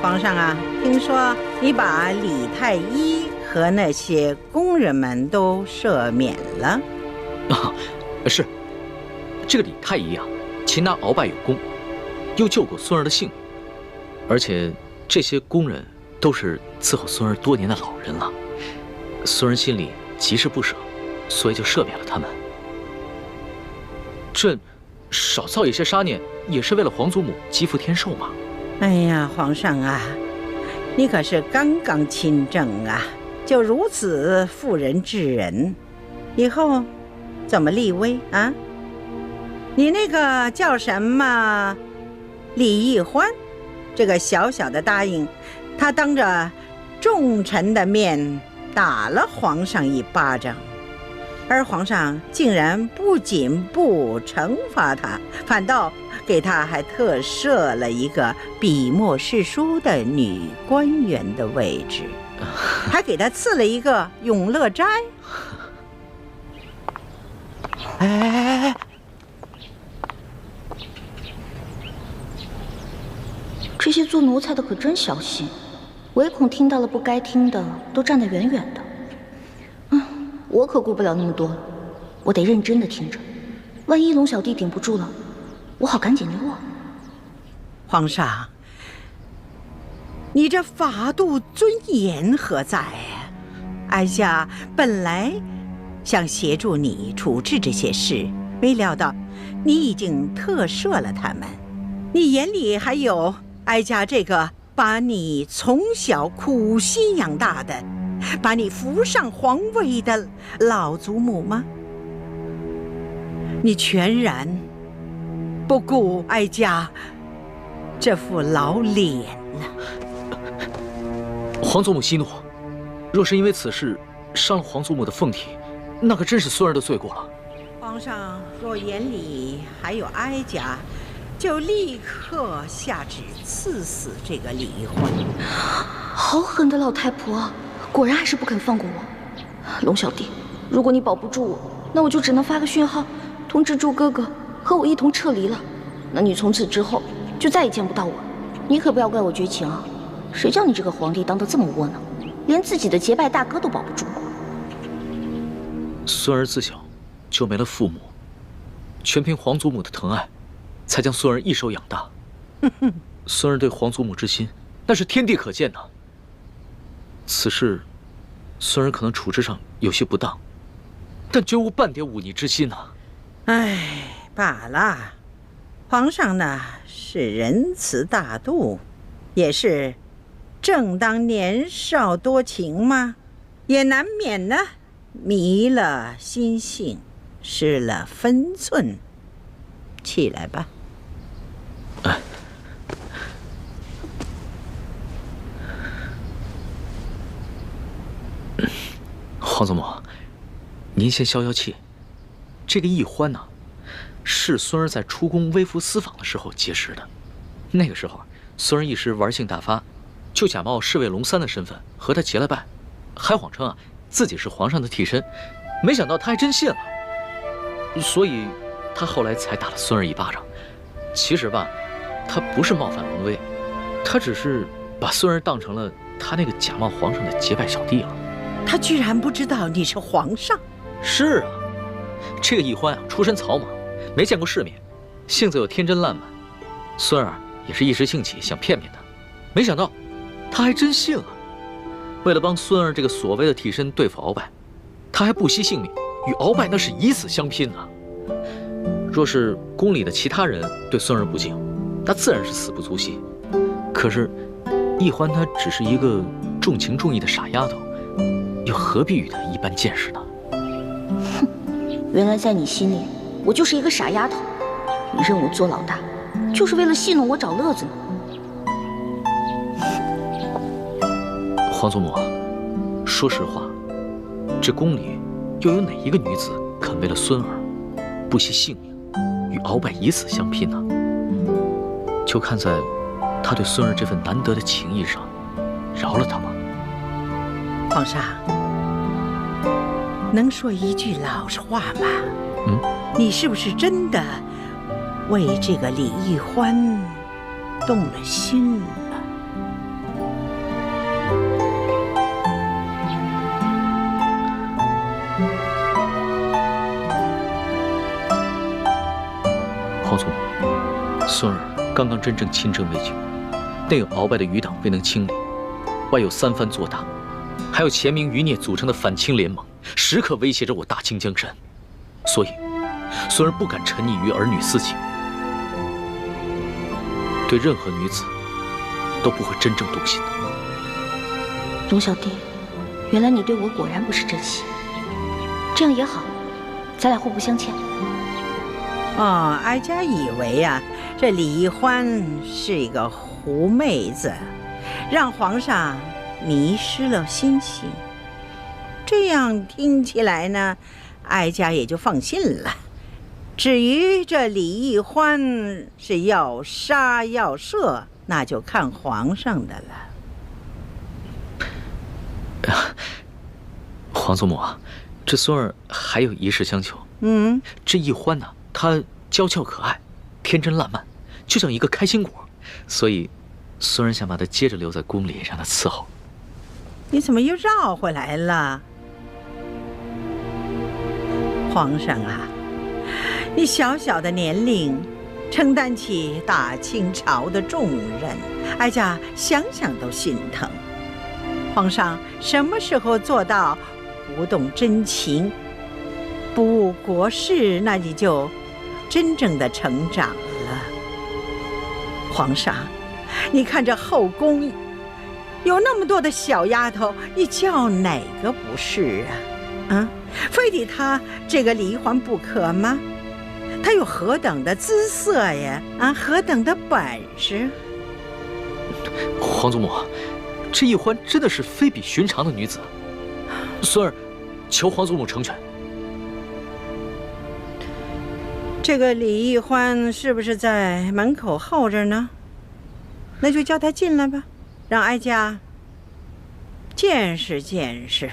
皇上啊，听说你把李太医和那些工人们都赦免了。啊，是。这个李太医啊，擒拿鳌拜有功，又救过孙儿的性命，而且这些工人都是伺候孙儿多年的老人了。孙儿心里极是不舍，所以就赦免了他们。朕少造一些杀念，也是为了皇祖母积福天寿嘛。哎呀，皇上啊，你可是刚刚亲政啊，就如此妇人之仁，以后怎么立威啊？你那个叫什么李义欢，这个小小的答应，他当着众臣的面打了皇上一巴掌，而皇上竟然不仅不惩罚他，反倒给他还特设了一个笔墨侍书的女官员的位置，还给他赐了一个永乐斋。哎，这些做奴才的可真小心，唯恐听到了不该听的，都站得远远的。我可顾不了那么多了，我得认真的听着，万一龙小弟顶不住了，我好赶紧溜啊！皇上，你这法度尊严何在呀？哀家本来想协助你处置这些事，没料到你已经特赦了他们。你眼里还有哀家这个把你从小苦心养大的，把你扶上皇位的老祖母吗？你全然不顾哀家这副老脸了。皇祖母息怒，若是因为此事伤了皇祖母的凤体，那可真是孙儿的罪过了。皇上若眼里还有哀家，就立刻下旨赐死这个李义欢。好狠的老太婆，果然还是不肯放过我。龙小弟，如果你保不住我，那我就只能发个讯号，通知祝哥哥和我一同撤离了。那你从此之后就再也见不到我。你可不要怪我绝情啊！谁叫你这个皇帝当得这么窝囊，连自己的结拜大哥都保不住。孙儿自小就没了父母，全凭皇祖母的疼爱，才将孙儿一手养大。孙儿对皇祖母之心，那是天地可见的。此事，孙儿可能处置上有些不当，但绝无半点忤逆之心啊。唉，罢了。皇上呢是仁慈大度，也是正当年少多情嘛，也难免呢迷了心性，失了分寸。起来吧。皇祖母，您先消消气。这个义欢呢，是孙儿在出宫微服私访的时候结识的。那个时候，孙儿一时玩性大发，就假冒侍卫龙三的身份和他结了拜，还谎称自己是皇上的替身。没想到他还真信了，所以他后来才打了孙儿一巴掌。其实吧，他不是冒犯龙威，他只是把孙儿当成了他那个假冒皇上的结拜小弟了。他居然不知道你是皇上？是啊，这个义欢出身草莽，没见过世面，性子又天真烂漫。孙儿也是一时兴起想骗骗他，没想到他还真信了。为了帮孙儿这个所谓的替身对付鳌拜，他还不惜性命，与鳌拜那是以死相拼啊！若是宫里的其他人对孙儿不敬，那自然是死不足惜。可是义欢她只是一个重情重义的傻丫头，又何必与他一般见识呢？哼，原来在你心里，我就是一个傻丫头。你认我做老大，就是为了戏弄我找乐子呢。皇祖母，说实话，这宫里又有哪一个女子肯为了孙儿不惜性命？与鳌拜以死相拼呢？就看在他对孙儿这份难得的情谊上，饶了他吗？皇上，能说一句老实话吗？你是不是真的为这个李易欢动了心了？皇祖母，孙儿刚刚真正亲征未久，内有鳌拜的余党未能清理，外有三藩做大，还有钱明余孽组成的反清联盟，时刻威胁着我大清江山，所以孙儿不敢沉溺于儿女私情，对任何女子都不会真正动心的。龙小弟，原来你对我果然不是真心，这样也好，咱俩互不相欠。哦，哀家以为啊，这李易欢是一个狐妹子，让皇上迷失了心性。这样听起来呢，哀家也就放心了。至于这李易欢是要杀要赦，那就看皇上的了。皇祖母啊，这孙儿还有一事相求。这易欢呢，他娇俏可爱，天真烂漫，就像一个开心果，所以孙儿想把他接着留在宫里，让他伺候。你怎么又绕回来了？皇上啊，你小小的年龄，承担起大清朝的重任，哀家想想都心疼。皇上什么时候做到不动真情，不误国事，那你就真正的成长了。皇上，你看这后宫有那么多的小丫头，你叫哪个不是啊？非得她这个李易欢不可吗？她有何等的姿色呀？何等的本事？皇祖母，这易欢真的是非比寻常的女子，孙儿求皇祖母成全。这个李易欢是不是在门口候着呢？那就叫他进来吧，让哀家见识见识。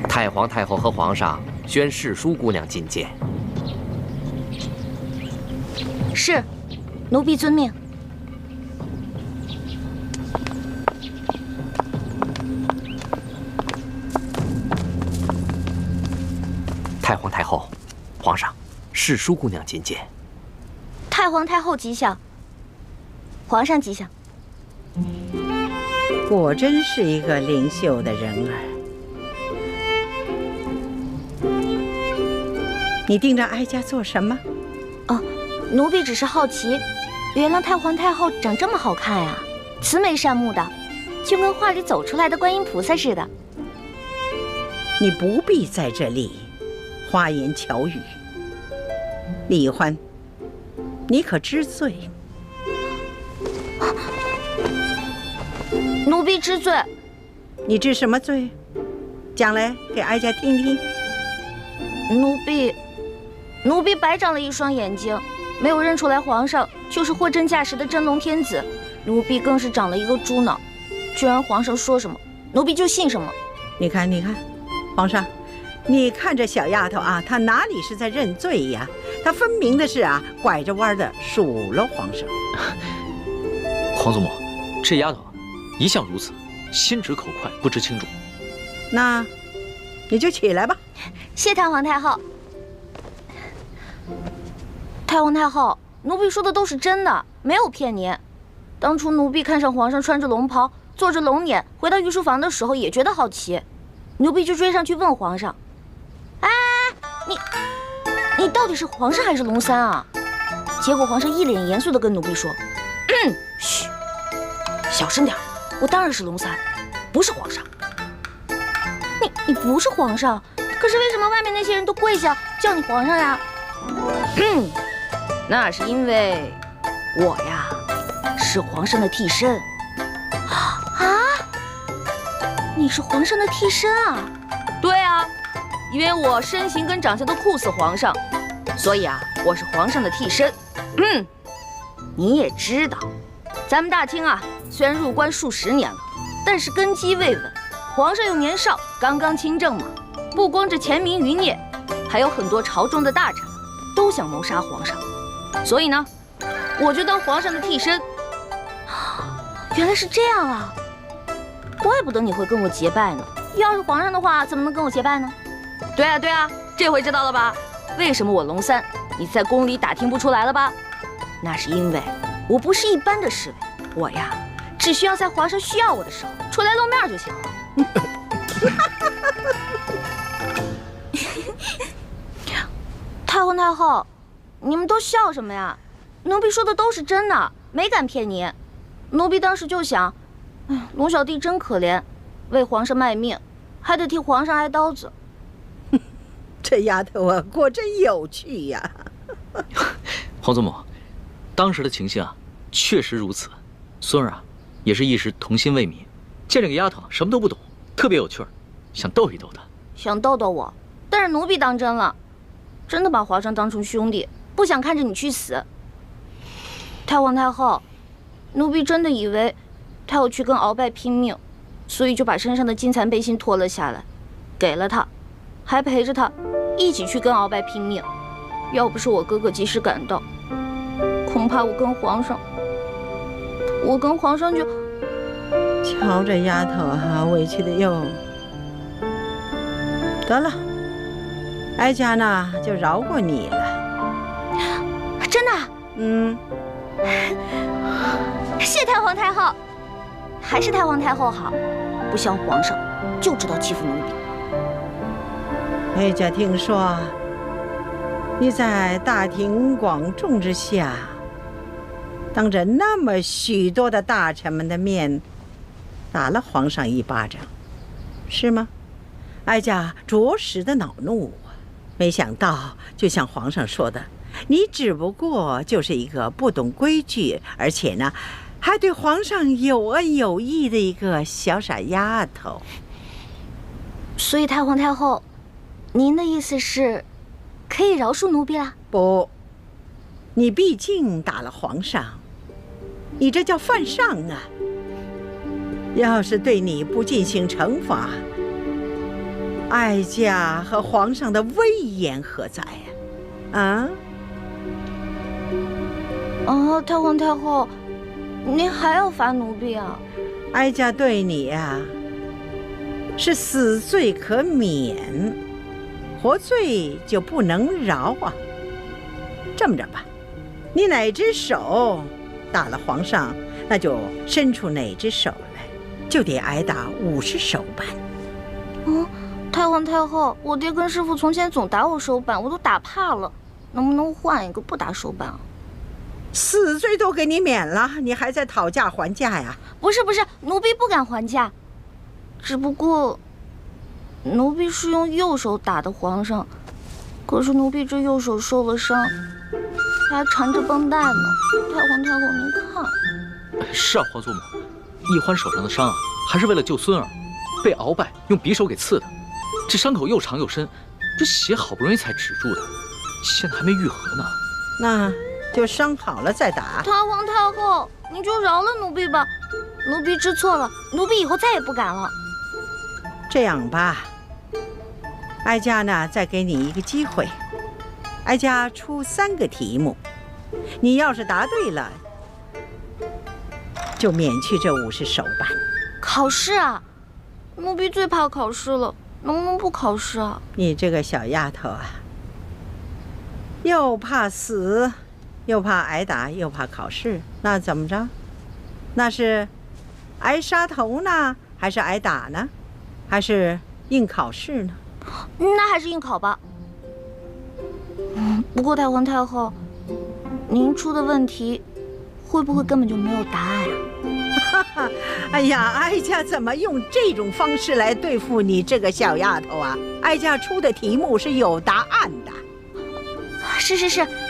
太皇太后和皇上宣世淑姑娘觐见。是，奴婢遵命。太皇太后，皇上，世淑姑娘觐见。太皇太后吉祥，皇上吉祥。果真是一个灵秀的人儿。你盯着哀家做什么？奴婢只是好奇，原来太皇太后长这么好看呀，慈眉善目的，就跟画里走出来的观音菩萨似的。你不必在这里花言巧语。李易欢，你可知罪？奴婢知罪。你知什么罪？讲来给哀家听听。奴婢白长了一双眼睛，没有认出来皇上就是货真价实的真龙天子。奴婢更是长了一个猪脑，居然皇上说什么，奴婢就信什么。你看，皇上，你看这小丫头啊，她哪里是在认罪呀？她分明的是拐着弯的数落皇上。皇祖母，这丫头一向如此，心直口快，不知轻重。那你就起来吧。谢太皇太后。太皇太后，奴婢说的都是真的，没有骗您。当初奴婢看上皇上穿着龙袍，坐着龙辇，回到御书房的时候也觉得好奇，奴婢就追上去问皇上：“哎，你到底是皇上还是龙三啊？”结果皇上一脸严肃地跟奴婢说：“嘘，小声点，我当然是龙三，不是皇上。”你不是皇上，可是为什么外面那些人都跪下叫你皇上呀？那是因为我呀是皇上的替身。你是皇上的替身啊？对啊，因为我身形跟长相都酷似皇上，所以啊，我是皇上的替身。你也知道，咱们大清啊，虽然入关数十年了，但是根基未稳，皇上又年少，刚刚亲政嘛。不光这前明余孽，还有很多朝中的大臣都想谋杀皇上，所以呢，我就当皇上的替身。原来是这样啊，怪不得你会跟我结拜呢。要是皇上的话，怎么能跟我结拜呢？对啊对啊，这回知道了吧？为什么我龙三你在宫里打听不出来了吧？那是因为我不是一般的侍卫，我呀，只需要在皇上需要我的时候出来露面就行了。太皇太后，你们都笑什么呀？奴婢说的都是真的，没敢骗你。奴婢当时就想，龙小弟真可怜，为皇上卖命，还得替皇上挨刀子。这丫头啊，果真有趣呀！皇祖母，当时的情形啊，确实如此。孙儿啊，也是一时童心未泯，见这个丫头什么都不懂，特别有趣儿，想逗一逗她。想逗逗我，但是奴婢当真了，真的把皇上当成兄弟，不想看着你去死。太皇太后，奴婢真的以为他要去跟鳌拜拼命，所以就把身上的金蚕背心脱了下来，给了他，还陪着他一起去跟鳌拜拼命。要不是我哥哥及时赶到，恐怕我跟皇上就……瞧这丫头啊，委屈的哟。得了，哀家呢就饶过你了。真的？谢太皇太后，还是太皇太后好，不像皇上就知道欺负奴婢。哀家听说你在大庭广众之下，当着那么许多的大臣们的面，打了皇上一巴掌，是吗？哀家着实的恼怒啊！没想到，就像皇上说的，你只不过就是一个不懂规矩，而且呢，还对皇上有恩有义的一个小傻丫头。所以太皇太后，您的意思是，可以饶恕奴婢啦？不，你毕竟打了皇上，你这叫犯上啊！要是对你不进行惩罚，哀家和皇上的威严何在呀？太皇太后，您还要罚奴婢啊？哀家对你呀，是死罪可免，活罪就不能饶啊。这么着吧，你哪只手打了皇上，那就伸出哪只手来，就得挨打50手板。太皇太后，我爹跟师傅从前总打我手板，我都打怕了，能不能换一个不打手板啊？死罪都给你免了，你还在讨价还价呀？不是，奴婢不敢还价，只不过奴婢是用右手打的皇上，可是奴婢这右手受了伤，还缠着绷带呢。太皇太后，您看。是啊，皇祖母，奕欢手上的伤啊，还是为了救孙儿，被鳌拜用匕首给刺的。这伤口又长又深，这血好不容易才止住的，现在还没愈合呢。那就伤好了再打。太皇太后，您就饶了奴婢吧，奴婢知错了，奴婢以后再也不敢了。这样吧，哀家呢再给你一个机会，哀家出3个题目，你要是答对了，就免去这50手板。考试啊？奴婢最怕考试了，能不能不考试啊？你这个小丫头啊，又怕死，又怕挨打，又怕考试，那怎么着？那是挨杀头呢，还是挨打呢？还是硬考试呢？那还是硬考吧。不过太皇太后，您出的问题会不会根本就没有答案啊？哎呀，哀家怎么用这种方式来对付你这个小丫头啊？哀家出的题目是有答案的。是，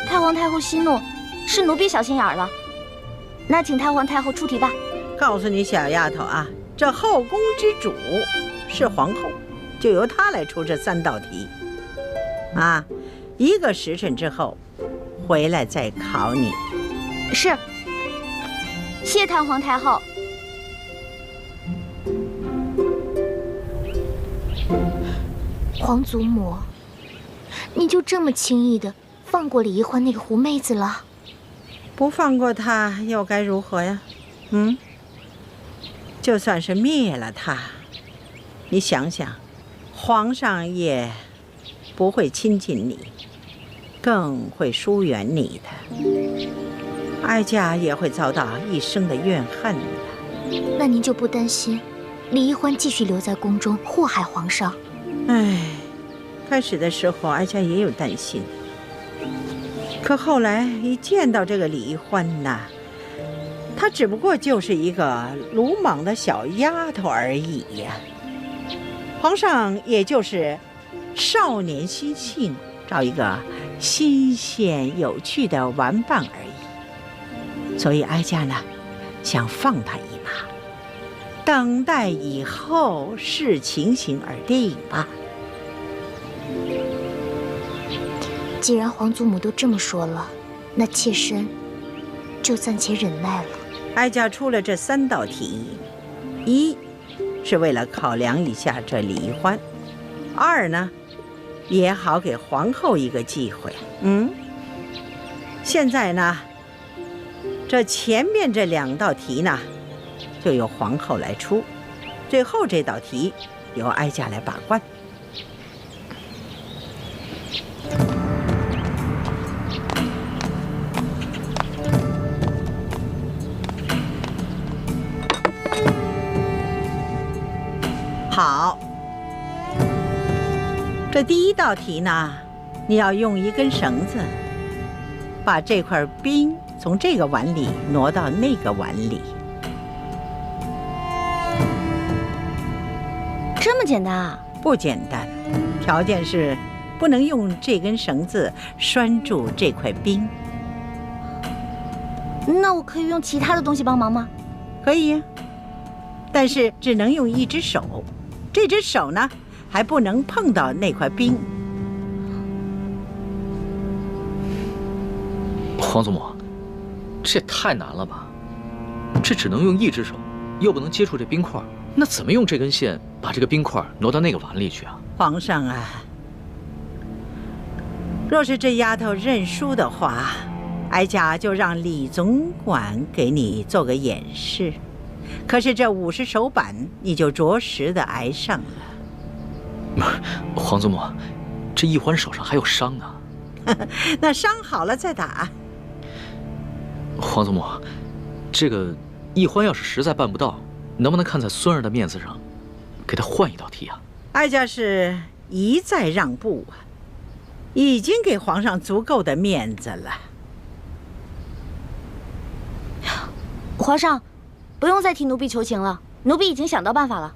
太皇太后息怒，是奴婢小心眼了。那请太皇太后出题吧。告诉你小丫头啊，这后宫之主是皇后，就由她来出这3道题。啊，1个时辰之后回来再考你。是。谢探皇太后。皇祖母，你就这么轻易的放过李易欢那个狐妹子了？不放过她又该如何呀？就算是灭了她，你想想，皇上也不会亲近你，更会疏远你的。哀家也会遭到一生的怨恨的。那您就不担心李易欢继续留在宫中祸害皇上？开始的时候哀家也有担心，可后来一见到这个李易欢呐，她只不过就是一个鲁莽的小丫头而已呀。皇上也就是少年心性，找一个新鲜有趣的玩伴而已。所以哀家呢，想放他一马，等待以后视情形而定吧。既然皇祖母都这么说了，那妾身就暂且忍耐了。哀家出了这3道题，1是为了考量一下这李易欢，2呢也好给皇后一个机会。现在呢，这前面这2道题呢，就由皇后来出，最后这道题由哀家来把关。好，这第1道题呢，你要用一根绳子，把这块冰从这个碗里挪到那个碗里。这么简单啊？不简单，条件是不能用这根绳子拴住这块冰。那我可以用其他的东西帮忙吗？可以呀，但是只能用一只手，这只手呢还不能碰到那块冰。皇祖母，这也太难了吧？这只能用一只手，又不能接触这冰块，那怎么用这根线把这个冰块挪到那个碗里去啊？皇上啊，若是这丫头认输的话，哀家就让李总管给你做个演示。可是这50手板，你就着实的挨上了。皇祖母，这易欢手上还有伤呢。那伤好了再打。皇祖母，这个易欢要是实在办不到，能不能看在孙儿的面子上，给他换一道题啊？哀家是一再让步啊，已经给皇上足够的面子了。皇上，不用再替奴婢求情了，奴婢已经想到办法了。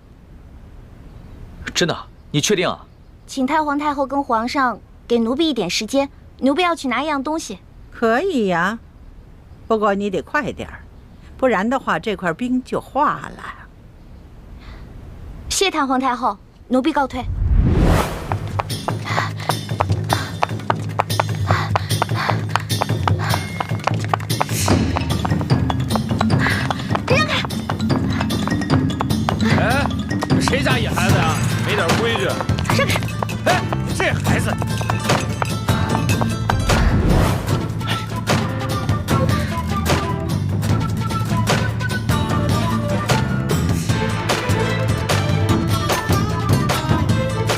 真的？你确定啊？请太皇太后跟皇上给奴婢一点时间，奴婢要去拿一样东西。可以呀，不过你得快点儿，不然的话这块冰就化了。谢太皇太后，奴婢告退。谁家野孩子呀？没点规矩！让开！哎，这孩子！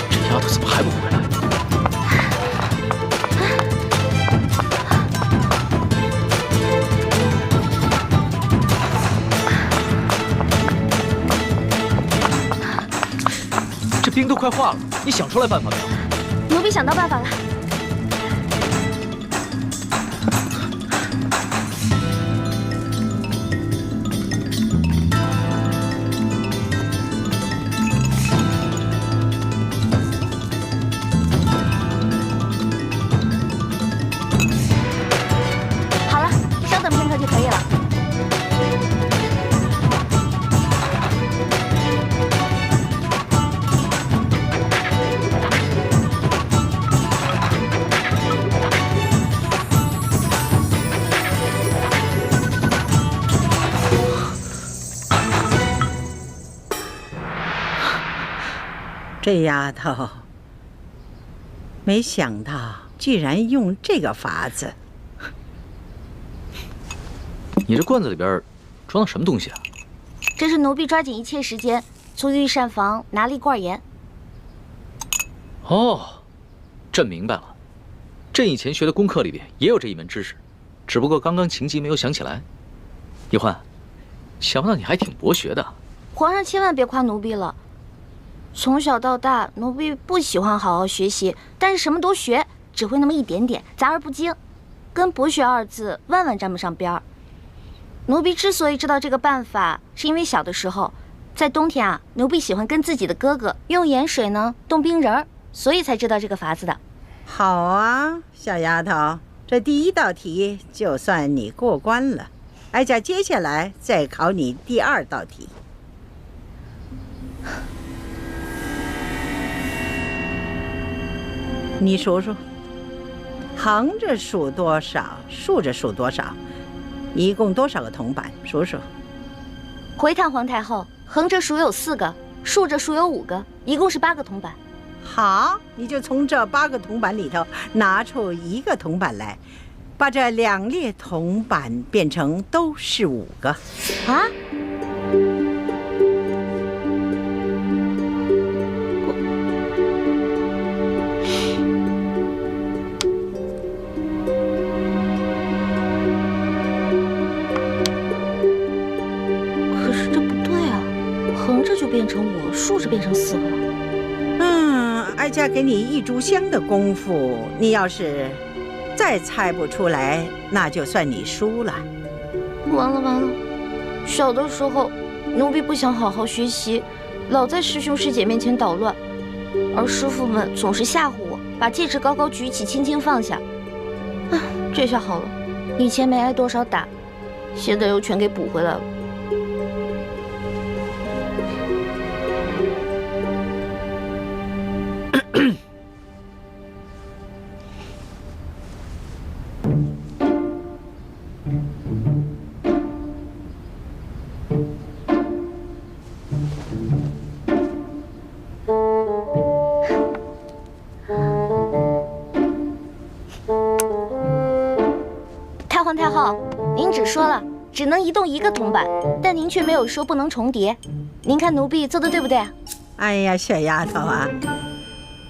这丫头怎么还不回来？这冰都快化了，你想出来办法没有？奴婢想到办法了。好了，稍等片刻就可以了。这丫头，没想到居然用这个法子。你这罐子里边装的什么东西啊？这是奴婢抓紧一切时间从御膳房拿了一罐盐。哦，朕明白了。朕以前学的功课里边也有这一门知识，只不过刚刚情急没有想起来。易欢，想不到你还挺博学的。皇上千万别夸奴婢了。从小到大，奴婢不喜欢好好学习，但是什么都学，只会那么一点点，杂而不精，跟博学二字万万沾不上边儿。奴婢之所以知道这个办法，是因为小的时候，在冬天啊，奴婢喜欢跟自己的哥哥用盐水呢冻冰人儿，所以才知道这个法子的。好啊，小丫头，这第一道题就算你过关了。哀家接下来再考你第2道题。你数数，横着数多少，竖着数多少，一共多少个铜板？数数。回探皇太后，横着数有4个，竖着数有5个，一共是8个铜板。好，你就从这8个铜板里头拿出1个铜板来，把这2列铜板变成都是5个。啊？可是这不对啊，横着就变成5，竖着变成4个了。哀家给你1炷香的功夫，你要是再猜不出来，那就算你输了。完了完了！小的时候，奴婢不想好好学习，老在师兄师姐面前捣乱，而师傅们总是吓唬我，把戒指高高举起，轻轻放下。啊，这下好了，以前没挨多少打，现在又全给补回来了。皇太后，您只说了只能移动1个铜板，但您却没有说不能重叠。您看奴婢做的对不对？哎呀，小丫头啊，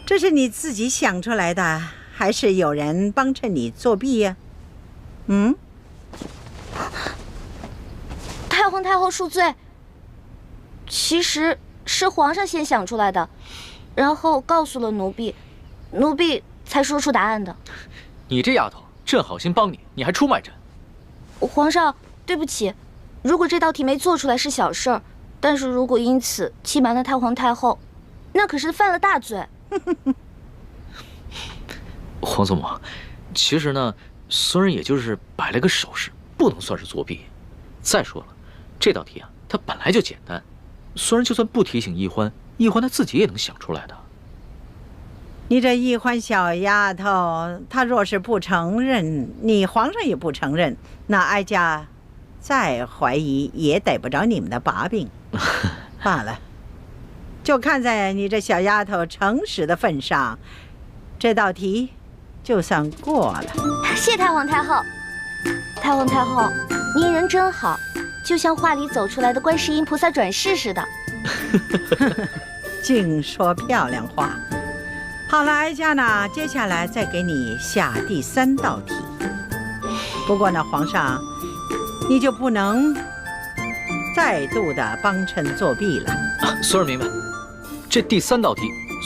这是你自己想出来的，还是有人帮衬你作弊呀？太皇太后恕罪，其实是皇上先想出来的，然后告诉了奴婢，奴婢才说出答案的。你这丫头，朕好心帮你，你还出卖朕。皇上，对不起，如果这道题没做出来是小事儿，但是如果因此欺瞒了太皇太后，那可是犯了大罪。皇祖母，其实呢，孙人也就是摆了个手势，不能算是作弊。再说了，这道题啊，它本来就简单，孙人就算不提醒易欢，易欢他自己也能想出来的。你这易欢小丫头，她若是不承认，你皇上也不承认，那哀家再怀疑也逮不着你们的把柄。罢了，就看在你这小丫头诚实的份上，这道题就算过了。谢太皇太后，太皇太后，您人真好，就像画里走出来的观世音菩萨转世似的。净说漂亮话。好了，哀家呢，接下来再给你下第3道题。不过呢，皇上，你就不能再度的帮衬作弊了。孙儿明白，这第3道题，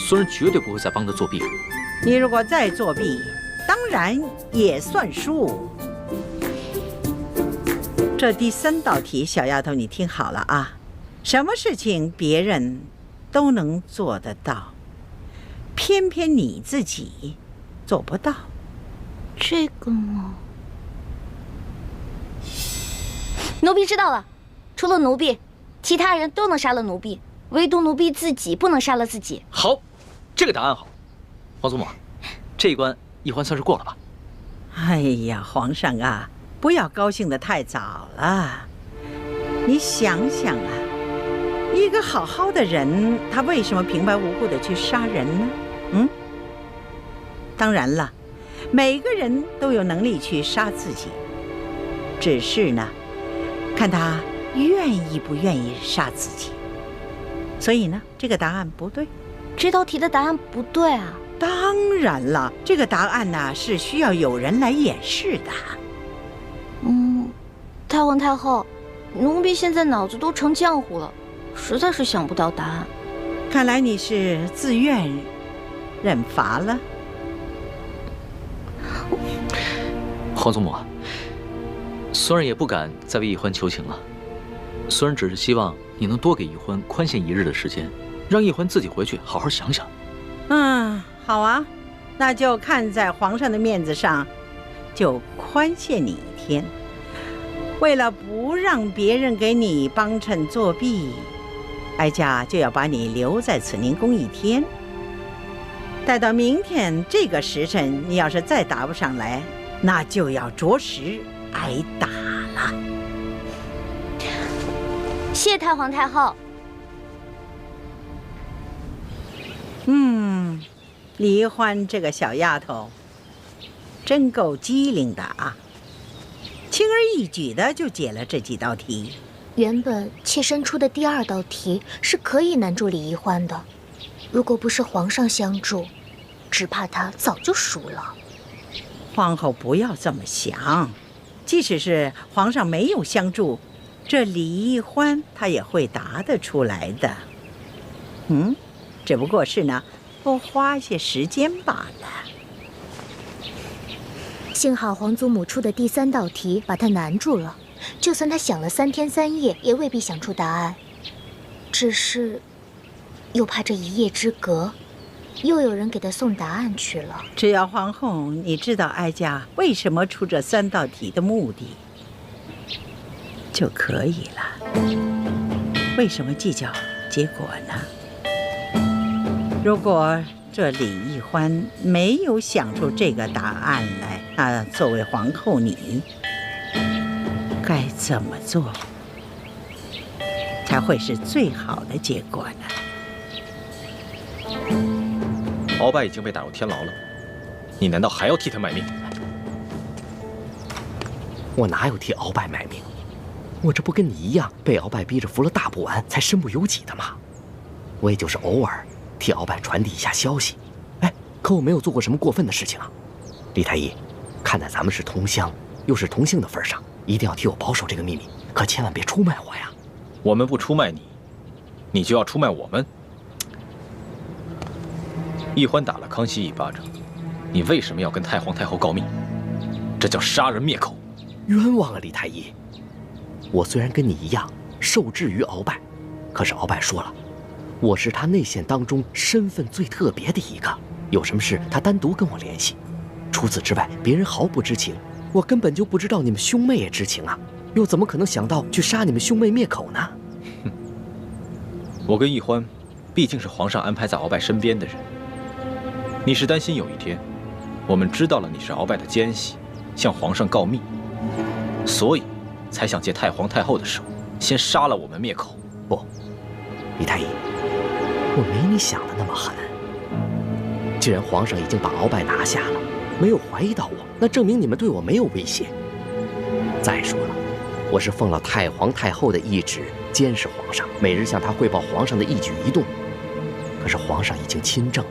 孙儿绝对不会再帮他作弊了。你如果再作弊，当然也算输。这第3道题，小丫头，你听好了啊，什么事情别人都能做得到，偏偏你自己做不到。这个吗？奴婢知道了，除了奴婢，其他人都能杀了奴婢，唯独奴婢自己不能杀了自己。好，这个答案好。皇祖母，这一关易欢算是过了吧？哎呀，皇上啊，不要高兴得太早了。你想想啊，一个好好的人，他为什么平白无故的去杀人呢？当然了，每个人都有能力去杀自己，只是呢，看他愿意不愿意杀自己。所以呢，这个答案不对。这道题的答案不对啊？当然了，这个答案呢是需要有人来演示的。太皇太后，奴婢现在脑子都成浆糊了，实在是想不到答案。看来你是自愿认罚了。皇祖母，虽然也不敢再为奕欢求情了，虽然只是希望你能多给奕欢宽限1日的时间，让奕欢自己回去好好想想。好啊，那就看在皇上的面子上，就宽限你1天。为了不让别人给你帮衬作弊，哀家就要把你留在慈宁宫1天。待到明天这个时辰，你要是再答不上来，那就要着实挨打了。谢太皇太后。李欢这个小丫头，真够机灵的啊！轻而易举的就解了这几道题。原本妾身出的第2道题是可以难住李奕欢的，如果不是皇上相助，只怕他早就输了。皇后不要这么想，即使是皇上没有相助，这李奕欢他也会答得出来的。只不过是呢，多花些时间罢了。幸好皇祖母出的第3道题把他难住了，就算他想了3天3夜，也未必想出答案。只是，又怕这一夜之隔，又有人给他送答案去了。只要皇后你知道哀家为什么出这3道题的目的，就可以了。为什么计较结果呢？如果这李奕欢没有想出这个答案来，作为皇后你该怎么做才会是最好的结果呢？鳌拜已经被打入天牢了，你难道还要替他卖命？我哪有替鳌拜卖命？我这不跟你一样被鳌拜逼着服了大补丸才身不由己的吗？我也就是偶尔替鳌拜传递一下消息，可我没有做过什么过分的事情啊。李太医，看在咱们是同乡又是同姓的份上，一定要替我保守这个秘密，可千万别出卖我呀。我们不出卖你，你就要出卖我们。奕欢打了康熙1巴掌，你为什么要跟太皇太后告密？这叫杀人灭口。冤枉啊，李太医！我虽然跟你一样受制于鳌拜，可是鳌拜说了，我是他内线当中身份最特别的一个，有什么事他单独跟我联系，除此之外别人毫不知情。我根本就不知道你们兄妹也知情啊，又怎么可能想到去杀你们兄妹灭口呢？我跟奕欢毕竟是皇上安排在鳌拜身边的人，你是担心有一天我们知道了你是鳌拜的奸细，向皇上告密，所以才想借太皇太后的手先杀了我们灭口。不，李太医，我没你想的那么狠。既然皇上已经把鳌拜拿下了，没有怀疑到我，那证明你们对我没有威胁。再说了，我是奉了太皇太后的懿旨监视皇上，每日向他汇报皇上的一举一动。可是皇上已经亲政，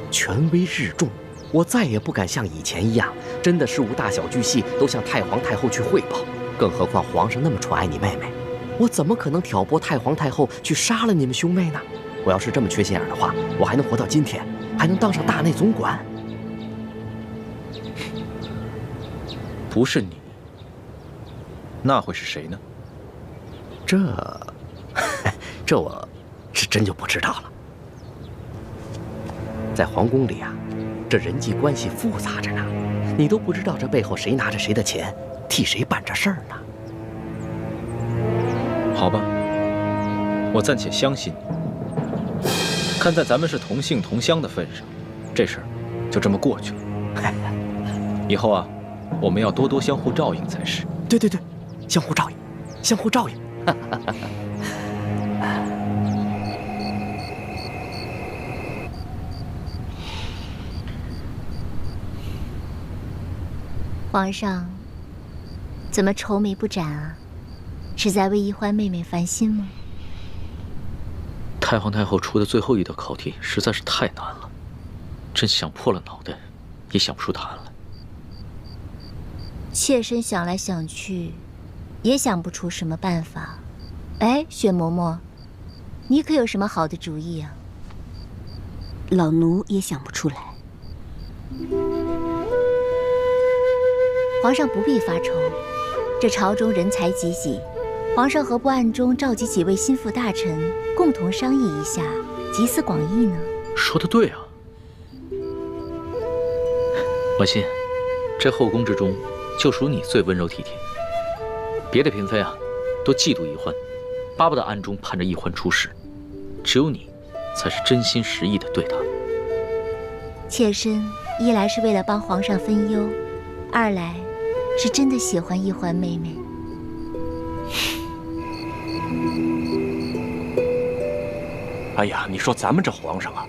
权威日重，我再也不敢像以前一样，真的事无大小巨细都向太皇太后去汇报。更何况皇上那么宠爱你妹妹，我怎么可能挑拨太皇太后去杀了你们兄妹呢？我要是这么缺心眼的话，我还能活到今天，还能当上大内总管？不是你，那会是谁呢？这我是真就不知道了。在皇宫里啊，这人际关系复杂着呢，你都不知道这背后谁拿着谁的钱，替谁办着事儿呢。好吧，我暂且相信你。看在咱们是同姓同乡的份上，这事儿就这么过去了。以后啊，我们要多多相互照应才是。对，相互照应，相互照应。皇上，怎么愁眉不展啊？是在为奕欢妹妹烦心吗？太皇太后出的最后一道考题实在是太难了，朕想破了脑袋，也想不出答案来。妾身想来想去，也想不出什么办法。哎，雪嬷嬷，你可有什么好的主意啊？老奴也想不出来。皇上不必发愁，这朝中人才济济，皇上何不暗中召集几位心腹大臣，共同商议一下，集思广益呢？说得对啊，婉心，这后宫之中，就属你最温柔体贴。别的嫔妃啊，都嫉妒奕欢，巴不得暗中盼着奕欢出事，只有你，才是真心实意的对他。妾身一来是为了帮皇上分忧，二来是真的喜欢奕欢妹妹。哎呀，你说咱们这皇上啊，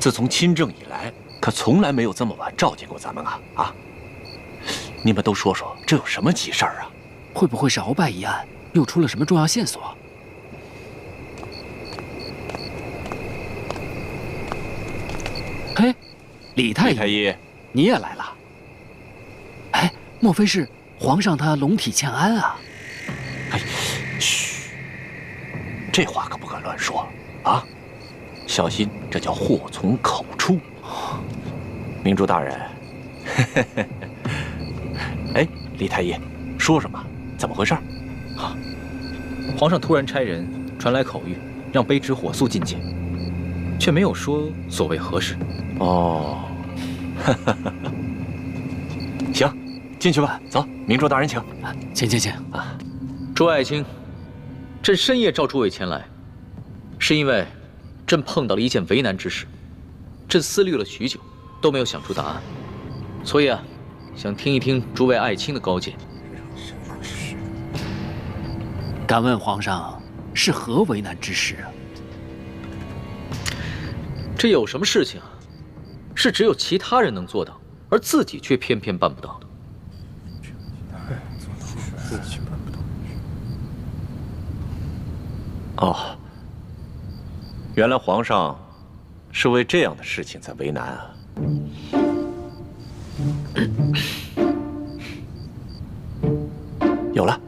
自从亲政以来，可从来没有这么晚召见过咱们啊！啊，你们都说说，这有什么急事儿啊？会不会是鳌拜一案又出了什么重要线索？嘿，李太医，你也来了？哎，莫非是皇上他龙体欠安啊？哎，嘘，这话可不可乱说啊！小心，这叫祸从口出。明珠大人，哎，李太医，说什么？怎么回事？啊，皇上突然差人传来口谕，让卑职火速觐见，却没有说所谓何事。哦，行，进去吧。走，明珠大人请。请啊，诸位爱卿，朕深夜召诸位前来，是因为朕碰到了一件为难之事，朕思虑了许久，都没有想出答案，所以啊，想听一听诸位爱卿的高见。敢问皇上是何为难之事啊？这有什么事情啊？是只有其他人能做到，而自己却偏偏办不到的。哦，原来皇上是为这样的事情在为难啊。有了，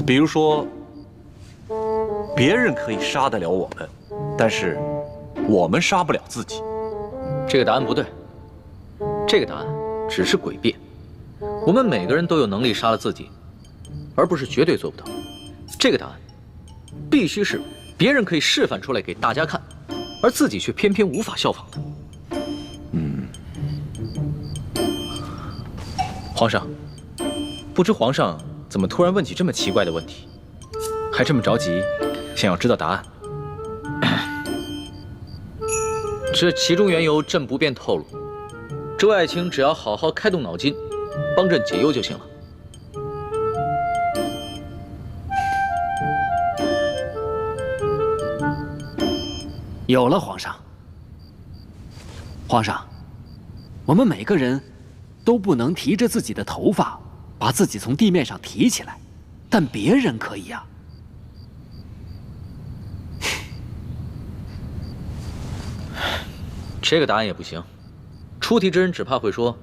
比如说，别人可以杀得了我们，但是我们杀不了自己。这个答案不对，这个答案只是诡辩。我们每个人都有能力杀了自己，而不是绝对做不到。这个答案必须是别人可以示范出来给大家看，而自己却偏偏无法效仿的。皇上，不知皇上怎么突然问起这么奇怪的问题，还这么着急，想要知道答案？这其中缘由，朕不便透露。诸位爱卿只要好好开动脑筋，帮朕解忧就行了。有了，皇上。皇上，我们每个人都不能提着自己的头发，把自己从地面上提起来，但别人可以呀。这个答案也不行。出题之人只怕会说，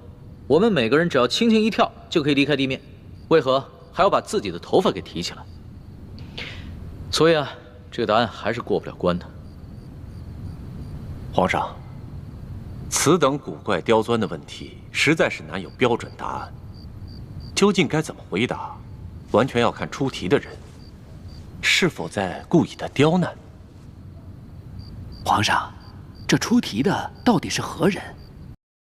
我们每个人只要轻轻一跳就可以离开地面，为何还要把自己的头发给提起来？所以啊，这个答案还是过不了关的。皇上，此等古怪刁钻的问题，实在是难有标准答案。究竟该怎么回答，完全要看出题的人是否在故意的刁难。皇上，这出题的到底是何人？